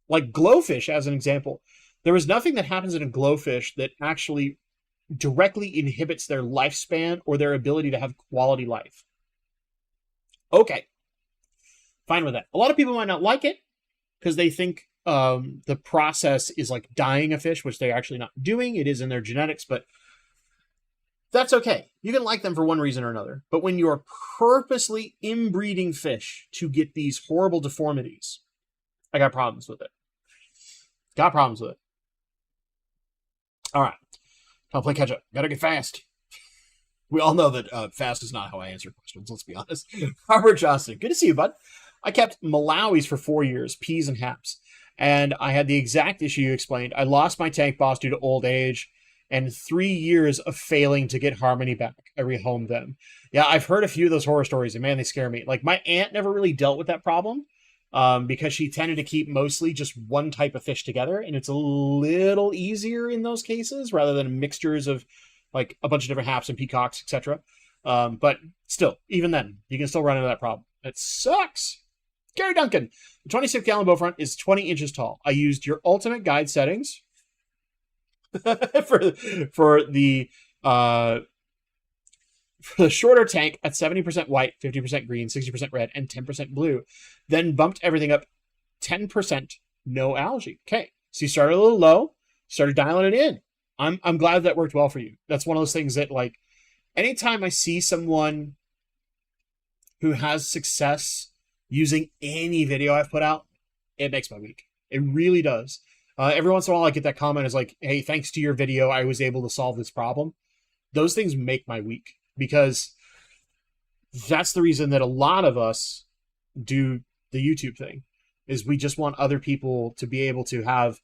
Like glowfish, as an example, there is nothing that happens in a glowfish that actually directly inhibits their lifespan or their ability to have quality life. Okay, fine with that. A lot of people might not like it because they think the process is like dyeing a fish, which they're actually not doing. It is in their genetics, but that's okay. You can like them for one reason or another. But when you're purposely inbreeding fish to get these horrible deformities, I got problems with it. Got problems with it. All right. I'll play catch up. Gotta get fast. We all know that fast is not how I answer questions, let's be honest. Robert Johnston, good to see you, bud. I kept Malawis for 4 years, peas and haps, and I had the exact issue you explained. I lost my tank boss due to old age and 3 years of failing to get harmony back. I rehomed them. Yeah, I've heard a few of those horror stories, and man, they scare me. Like, my aunt never really dealt with that problem because she tended to keep mostly just one type of fish together, and it's a little easier in those cases rather than mixtures of like a bunch of different haps and peacocks, etc. But still, even then, you can still run into that problem. It sucks. Gary Duncan, the 26th gallon bow front is 20 inches tall. I used your ultimate guide settings for the shorter tank at 70% white, 50% green, 60% red, and 10% blue. Then bumped everything up 10%, no algae. Okay, so you started a little low, started dialing it in. I'm glad that worked well for you. That's one of those things that, like, anytime I see someone who has success using any video I've put out, it makes my week. It really does. Every once in a while I get that comment is like, hey, thanks to your video, I was able to solve this problem. Those things make my week, because that's the reason that a lot of us do the YouTube thing, is we just want other people to be able to have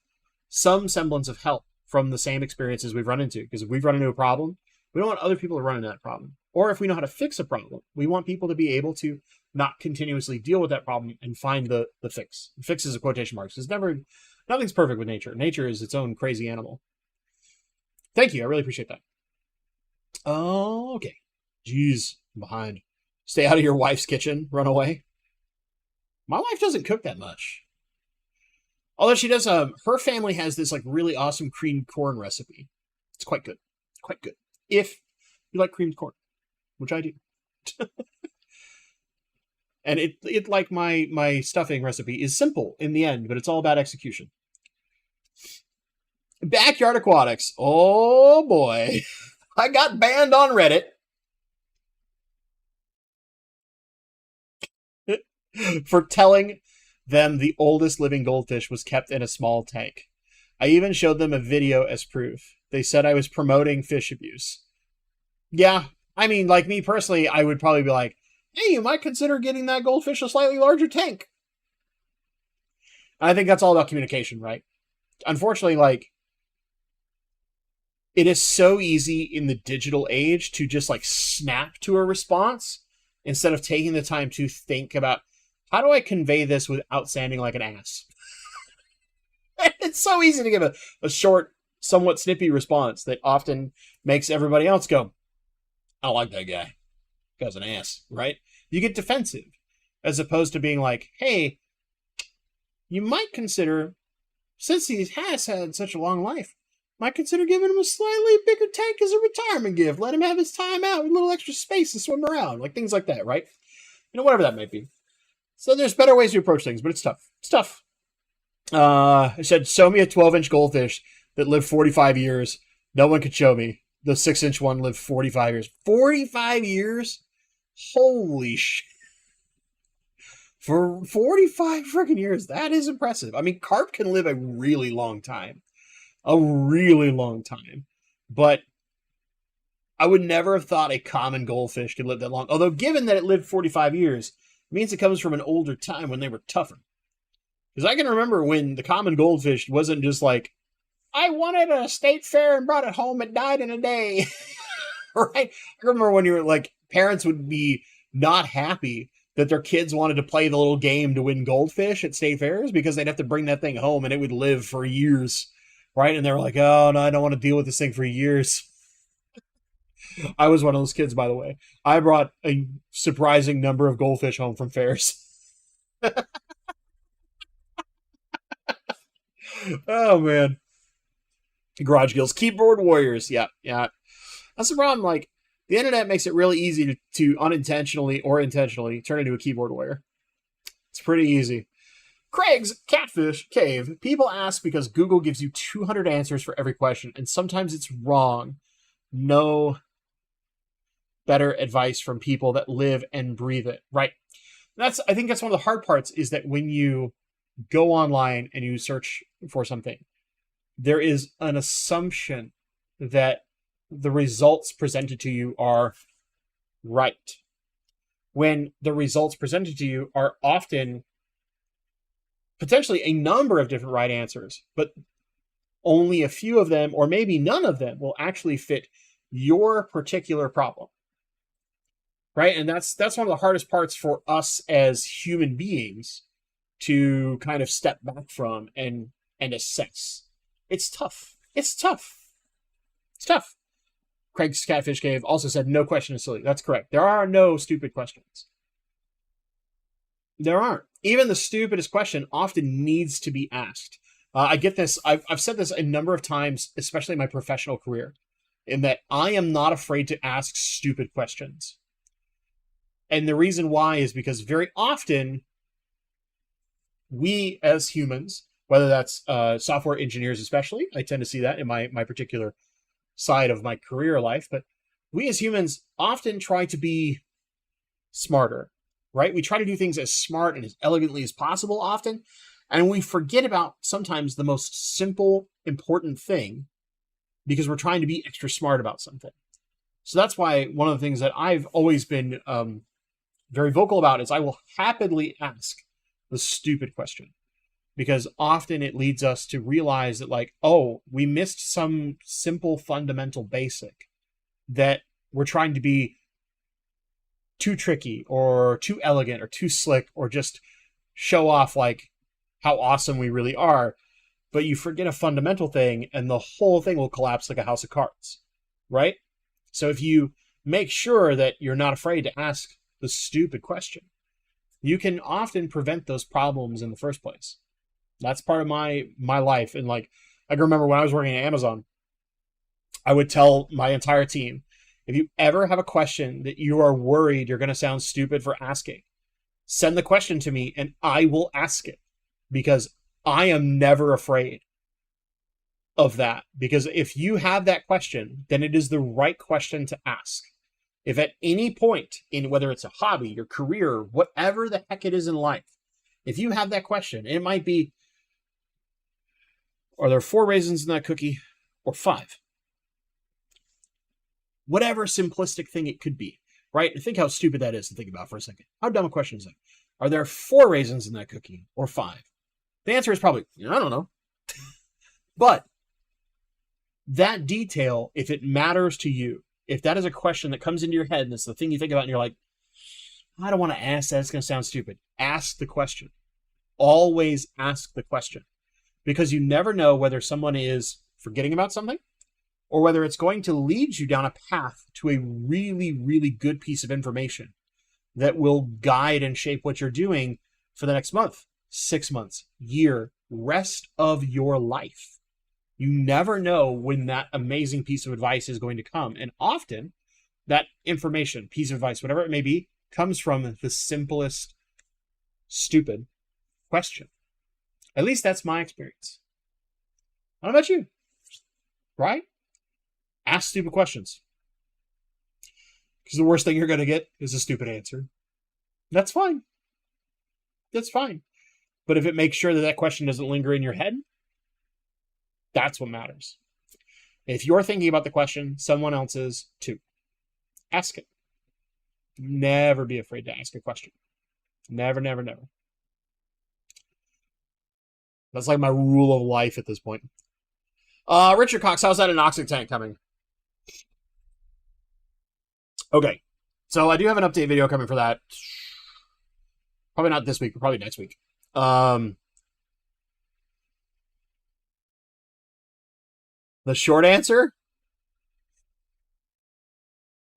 some semblance of help from the same experiences we've run into. Because if we've run into a problem, we don't want other people to run into that problem. Or if we know how to fix a problem, we want people to be able to not continuously deal with that problem and find the fix. Fix is a quotation marks. Nothing's perfect with nature. Nature is its own crazy animal. Thank you. I really appreciate that. Oh, okay. Jeez, I'm behind. Stay out of your wife's kitchen. Run away. My wife doesn't cook that much. Although she does, her family has this like really awesome creamed corn recipe. It's quite good. Quite good. If you like creamed corn, which I do. And it like my stuffing recipe is simple in the end, but it's all about execution. Backyard aquatics. Oh boy. I got banned on Reddit for telling them the oldest living goldfish was kept in a small tank. I even showed them a video as proof. They said I was promoting fish abuse. Yeah, I mean, like me personally, I would probably be like, hey, you might consider getting that goldfish a slightly larger tank. I think that's all about communication, right? Unfortunately, like, it is so easy in the digital age to just like snap to a response instead of taking the time to think about, how do I convey this without sounding like an ass? It's so easy to give a short, somewhat snippy response that often makes everybody else go, I don't like that guy. Guy's an ass, right? You get defensive, as opposed to being like, hey, you might consider, since he has had such a long life, might consider giving him a slightly bigger tank as a retirement gift. Let him have his time out with a little extra space to swim around. Like things like that, right? You know, whatever that might be. So there's better ways to approach things, but it's tough. It's tough. I said, show me a 12-inch goldfish that lived 45 years. No one could show me. The 6-inch one lived 45 years. 45 years? Holy shit. For 45 freaking years, that is impressive. I mean, carp can live a really long time. A really long time. But I would never have thought a common goldfish could live that long. Although, given that it lived 45 years, it means it comes from an older time when they were tougher. Because I can remember when the common goldfish wasn't just like, I won it at a state fair and brought it home, it died in a day. Right? I remember when you were like, parents would be not happy that their kids wanted to play the little game to win goldfish at state fairs because they'd have to bring that thing home and it would live for years. Right? And they were like, oh, no, I don't want to deal with this thing for years. I was one of those kids, by the way. I brought a surprising number of goldfish home from fairs. Oh, man. Garage Gills. Keyboard warriors. Yeah. That's the problem. Like, the internet makes it really easy to unintentionally or intentionally turn into a keyboard warrior. It's pretty easy. Craig's Catfish Cave. People ask because Google gives you 200 answers for every question, and sometimes it's wrong. No better advice from people that live and breathe it. Right. I think that's one of the hard parts, is that when you go online and you search for something, there is an assumption that the results presented to you are right, when the results presented to you are often potentially a number of different right answers, but only a few of them, or maybe none of them, will actually fit your particular problem. Right? And that's one of the hardest parts for us as human beings to kind of step back from and assess. It's tough. It's tough. It's tough. Craig's Catfish Cave also said, no question is silly. That's correct. There are no stupid questions. There aren't. Even the stupidest question often needs to be asked. I get this. I've said this a number of times, especially in my professional career, in that I am not afraid to ask stupid questions. And the reason why is because very often we as humans whether that's software engineers, especially. I tend to see that in my particular side of my career life. But we as humans often try to be smarter, right? We try to do things as smart and as elegantly as possible often. And we forget about sometimes the most simple, important thing because we're trying to be extra smart about something. So that's why one of the things that I've always been very vocal about is I will happily ask the stupid question, because often it leads us to realize that, like, oh, we missed some simple, fundamental basic that we're trying to be too tricky or too elegant or too slick or just show off like how awesome we really are. But you forget a fundamental thing and the whole thing will collapse like a house of cards, right? So if you make sure that you're not afraid to ask the stupid question, you can often prevent those problems in the first place. That's part of my life. And like, I can remember when I was working at Amazon, I would tell my entire team, if you ever have a question that you are worried you're going to sound stupid for asking, send the question to me and I will ask it, because I am never afraid of that. Because if you have that question, then it is the right question to ask. If at any point in whether it's a hobby, your career, whatever the heck it is in life, if you have that question, it might be, are there 4 raisins in that cookie or 5? Whatever simplistic thing it could be, right? Think how stupid that is to think about for a second. How dumb a question is that? Are there 4 raisins in that cookie or 5? The answer is probably, I don't know. But that detail, if it matters to you, if that is a question that comes into your head and it's the thing you think about and you're like, I don't want to ask that, it's going to sound stupid. Ask the question. Always ask the question. Because you never know whether someone is forgetting about something or whether it's going to lead you down a path to a really, really good piece of information that will guide and shape what you're doing for the next month, 6 months, year, rest of your life. You never know when that amazing piece of advice is going to come. And often that information, piece of advice, whatever it may be, comes from the simplest, stupid question. At least that's my experience. What about you? Right? Ask stupid questions. Because the worst thing you're going to get is a stupid answer. That's fine. That's fine. But if it makes sure that that question doesn't linger in your head, that's what matters. If you're thinking about the question, someone else is too. Ask it. Never be afraid to ask a question. Never, never, never. That's like my rule of life at this point. Richard Cox, how's that anoxic tank coming? Okay. So I do have an update video coming for that. Probably not this week, but probably next week. The short answer?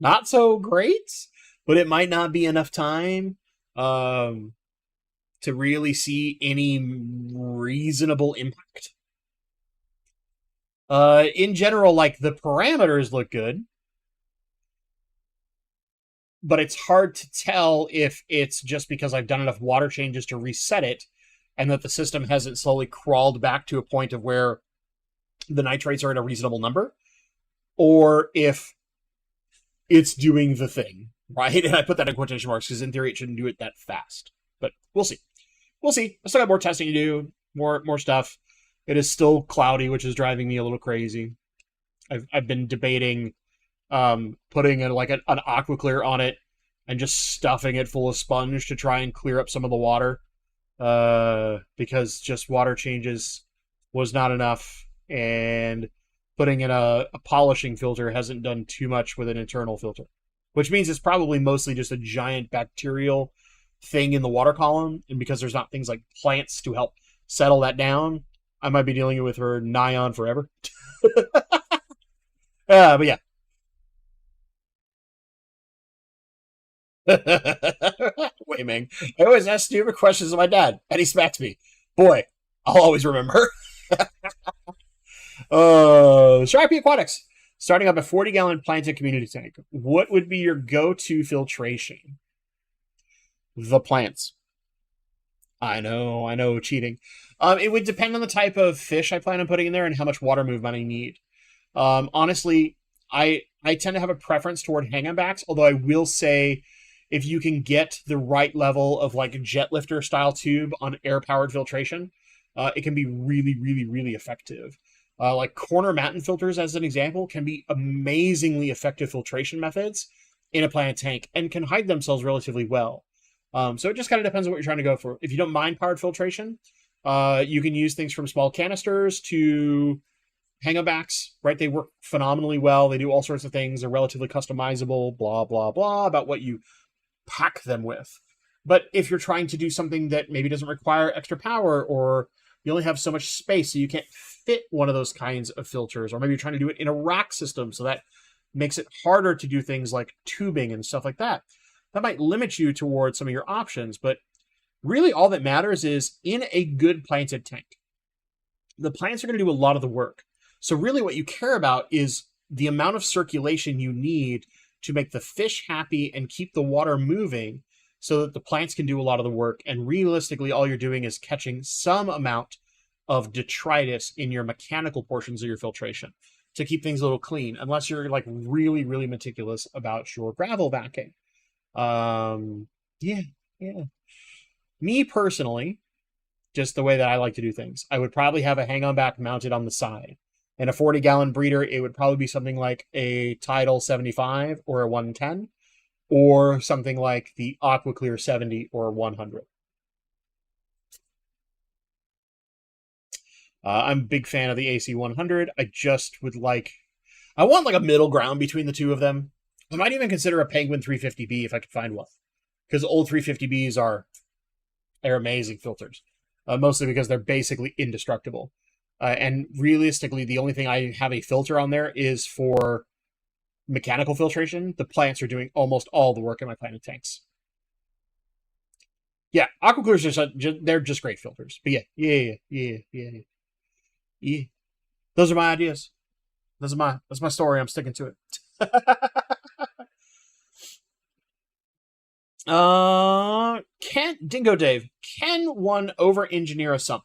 Not so great, but it might not be enough time to really see any reasonable impact. In general, like, the parameters look good, but it's hard to tell if it's just because I've done enough water changes to reset it and that the system hasn't slowly crawled back to a point of where the nitrates are at a reasonable number, or if it's doing the thing, right? And I put that in quotation marks because in theory it shouldn't do it that fast. But we'll see. We'll see. I still got more testing to do, more stuff. It is still cloudy, which is driving me a little crazy. I've been debating putting an aqua-clear on it and just stuffing it full of sponge to try and clear up some of the water, because just water changes was not enough, and putting in a polishing filter hasn't done too much with an internal filter, which means it's probably mostly just a giant bacterial thing in the water column, and because there's not things like plants to help settle that down, I might be dealing with her nigh on forever. But yeah. Wait, man. I always ask stupid questions of my dad, and he smacks me. Boy, I'll always remember. Sharpie Aquatics. Starting up a 40-gallon planted community tank. What would be your go-to filtration? The plants. I know, cheating. It would depend on the type of fish I plan on putting in there and how much water movement I need. Honestly, I tend to have a preference toward hang-on backs, although I will say if you can get the right level of like jet lifter style tube on air-powered filtration, it can be really, really, really effective. Like corner Matten filters, as an example, can be amazingly effective filtration methods in a plant tank and can hide themselves relatively well. So it just kind of depends on what you're trying to go for. If you don't mind powered filtration, you can use things from small canisters to hang-on-backs, right? They work phenomenally well. They do all sorts of things. They're relatively customizable, blah, blah, blah, about what you pack them with. But if you're trying to do something that maybe doesn't require extra power, or you only have so much space so you can't fit one of those kinds of filters, or maybe you're trying to do it in a rack system so that makes it harder to do things like tubing and stuff like that, that might limit you towards some of your options. But really all that matters is in a good planted tank, the plants are going to do a lot of the work. So really what you care about is the amount of circulation you need to make the fish happy and keep the water moving so that the plants can do a lot of the work. And realistically, all you're doing is catching some amount of detritus in your mechanical portions of your filtration to keep things a little clean, unless you're like really, really meticulous about your gravel backing. Yeah. Me personally, just the way that I like to do things, I would probably have a hang-on back mounted on the side. In a 40-gallon breeder, it would probably be something like a Tidal 75 or a 110, or something like the AquaClear 70 or 100. I'm a big fan of the AC 100. I want like a middle ground between the two of them. I might even consider a Penguin 350B if I could find one, because old 350Bs they're amazing filters, mostly because they're basically indestructible. And realistically, the only thing I have a filter on there is for mechanical filtration. The plants are doing almost all the work in my planted tanks. Yeah, AquaClears they're just great filters. But yeah. Those are my ideas. That's my story. I'm sticking to it. Can Dingo Dave, can one over-engineer a sump?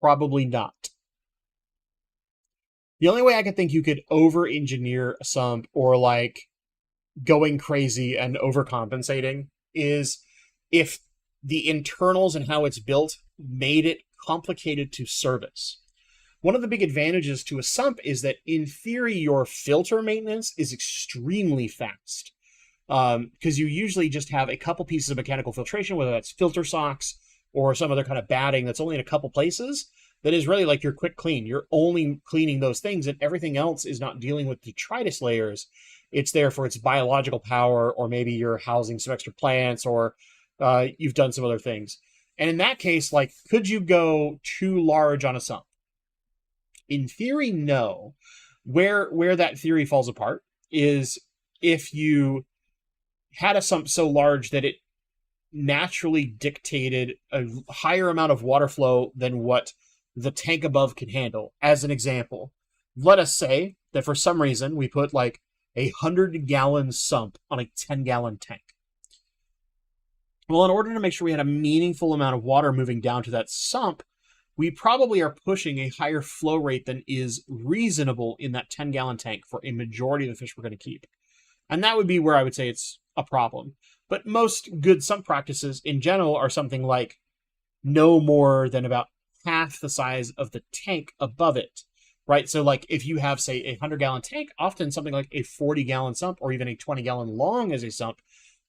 Probably not. The only way I could think you could over-engineer a sump, or like going crazy and overcompensating, is if the internals and how it's built made it complicated to service. One of the big advantages to a sump is that, in theory, your filter maintenance is extremely fast. Because you usually just have a couple pieces of mechanical filtration, whether that's filter socks or some other kind of batting that's only in a couple places, that is really like your quick clean. You're only cleaning those things, and everything else is not dealing with detritus layers. It's there for its biological power, or maybe you're housing some extra plants, or you've done some other things. And in that case, like, could you go too large on a sump? In theory, no. Where that theory falls apart is if you had a sump so large that it naturally dictated a higher amount of water flow than what the tank above could handle. As an example, let us say that for some reason we put like 100-gallon sump on a 10-gallon tank. Well, in order to make sure we had a meaningful amount of water moving down to that sump, we probably are pushing a higher flow rate than is reasonable in that 10-gallon tank for a majority of the fish we're going to keep. And that would be where I would say it's a problem. But most good sump practices in general are something like no more than about half the size of the tank above it, right? So like if you have, say, a 100-gallon tank, often something like a 40-gallon sump or even a 20-gallon long as a sump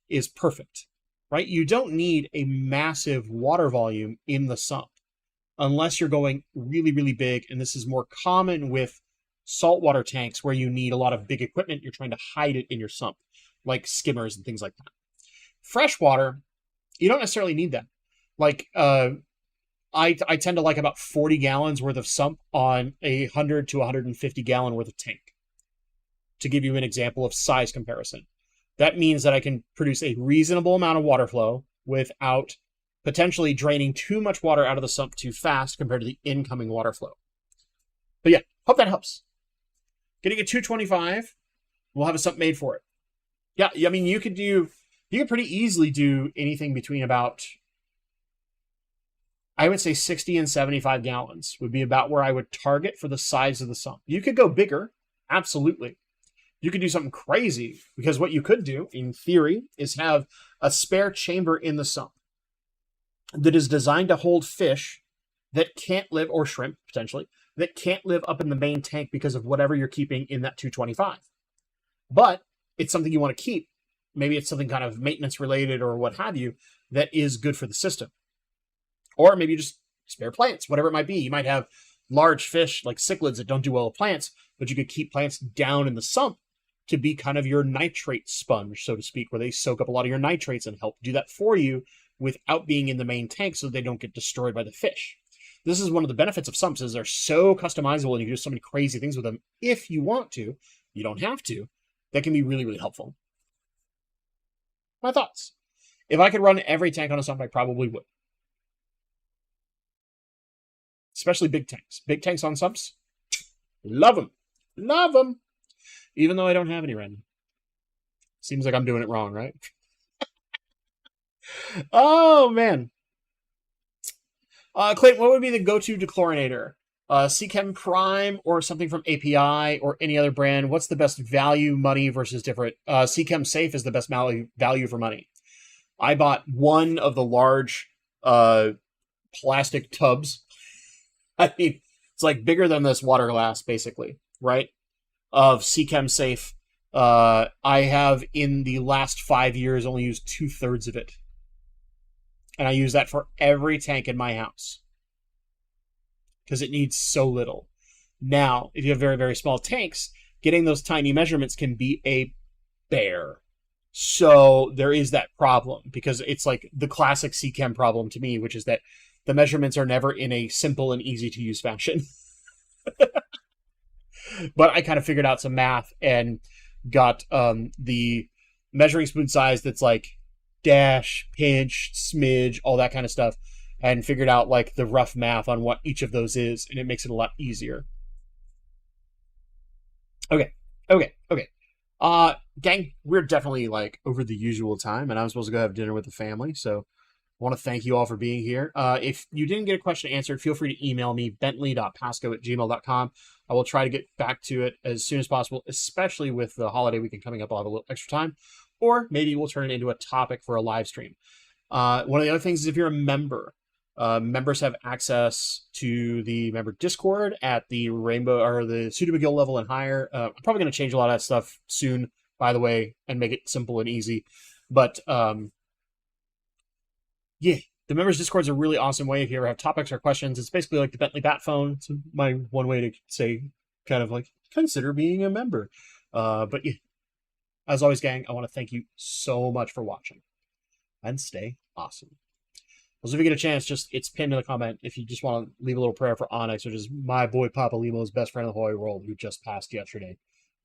is perfect, right? You don't need a massive water volume in the sump unless you're going really, really big. And this is more common with saltwater tanks where you need a lot of big equipment. You're trying to hide it in your sump, like skimmers and things like that. Freshwater, you don't necessarily need that. Like, I tend to like about 40 gallons worth of sump on a 100 to 150 gallon worth of tank, to give you an example of size comparison. That means that I can produce a reasonable amount of water flow without potentially draining too much water out of the sump too fast compared to the incoming water flow. But yeah, hope that helps. Getting a 225, we'll have a sump made for it. Yeah, I mean, you could do You could pretty easily do anything between about, I would say 60 and 75 gallons would be about where I would target for the size of the sump. You could go bigger, absolutely. You could do something crazy, because what you could do, in theory, is have a spare chamber in the sump that is designed to hold fish that can't live, or shrimp potentially, that can't live up in the main tank because of whatever you're keeping in that 225. But it's something you want to keep. Maybe it's something kind of maintenance related or what have you that is good for the system. Or maybe just spare plants, whatever it might be. You might have large fish like cichlids that don't do well with plants, but you could keep plants down in the sump to be kind of your nitrate sponge, so to speak, where they soak up a lot of your nitrates and help do that for you without being in the main tank so they don't get destroyed by the fish. This is one of the benefits of sumps, is they're so customizable and you can do so many crazy things with them if you want to. You don't have to. That can be really, really helpful. My thoughts. If I could run every tank on a sump, I probably would. Especially big tanks. Big tanks on sumps, love them. Love them. Even though I don't have any right now. Seems like I'm doing it wrong, right? Oh, man. Clayton, what would be the go-to dechlorinator? Seachem Prime or something from API or any other brand? What's the best value, money versus different? Seachem Safe is the best value for money. I bought one of the large plastic tubs. I mean, it's like bigger than this water glass, basically, right? Of Seachem Safe. I have, in the last 5 years, only used 2/3 of it. And I use that for every tank in my house, because it needs so little. Now, if you have very, very small tanks, getting those tiny measurements can be a bear. So there is that problem, because it's like the classic Seachem problem to me, which is that the measurements are never in a simple and easy to use fashion. But I kind of figured out some math and got the measuring spoon size that's like dash, pinch, smidge, all that kind of stuff, and figured out like the rough math on what each of those is, and it makes it a lot easier. Okay. Gang, we're definitely like over the usual time, and I'm supposed to go have dinner with the family, so I want to thank you all for being here. If you didn't get a question answered, feel free to email me, bentley.pasco@gmail.com. I will try to get back to it as soon as possible, especially with the holiday weekend coming up. I'll have a little extra time. Or maybe we'll turn it into a topic for a live stream. One of the other things is, if you're a member, members have access to the member Discord at the Rainbow or the Pseudo McGill level and higher. I'm probably going to change a lot of that stuff soon, by the way, and make it simple and easy. But yeah, the members Discord is a really awesome way if you ever have topics or questions. It's basically like the Bentley Bat Phone. It's my one way to say, kind of like, consider being a member. But yeah, as always, gang, I want to thank you so much for watching, and stay awesome. Also, if you get a chance, it's pinned in the comment if you just want to leave a little prayer for Onyx, which is my boy Papa Limo's best friend in the whole world, who just passed yesterday.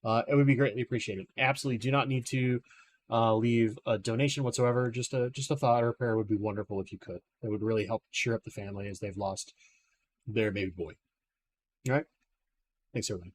It would be greatly appreciated. Absolutely do not need to leave a donation whatsoever. Just a thought or a prayer would be wonderful if you could. It would really help cheer up the family as they've lost their baby boy. All right? Thanks, everybody.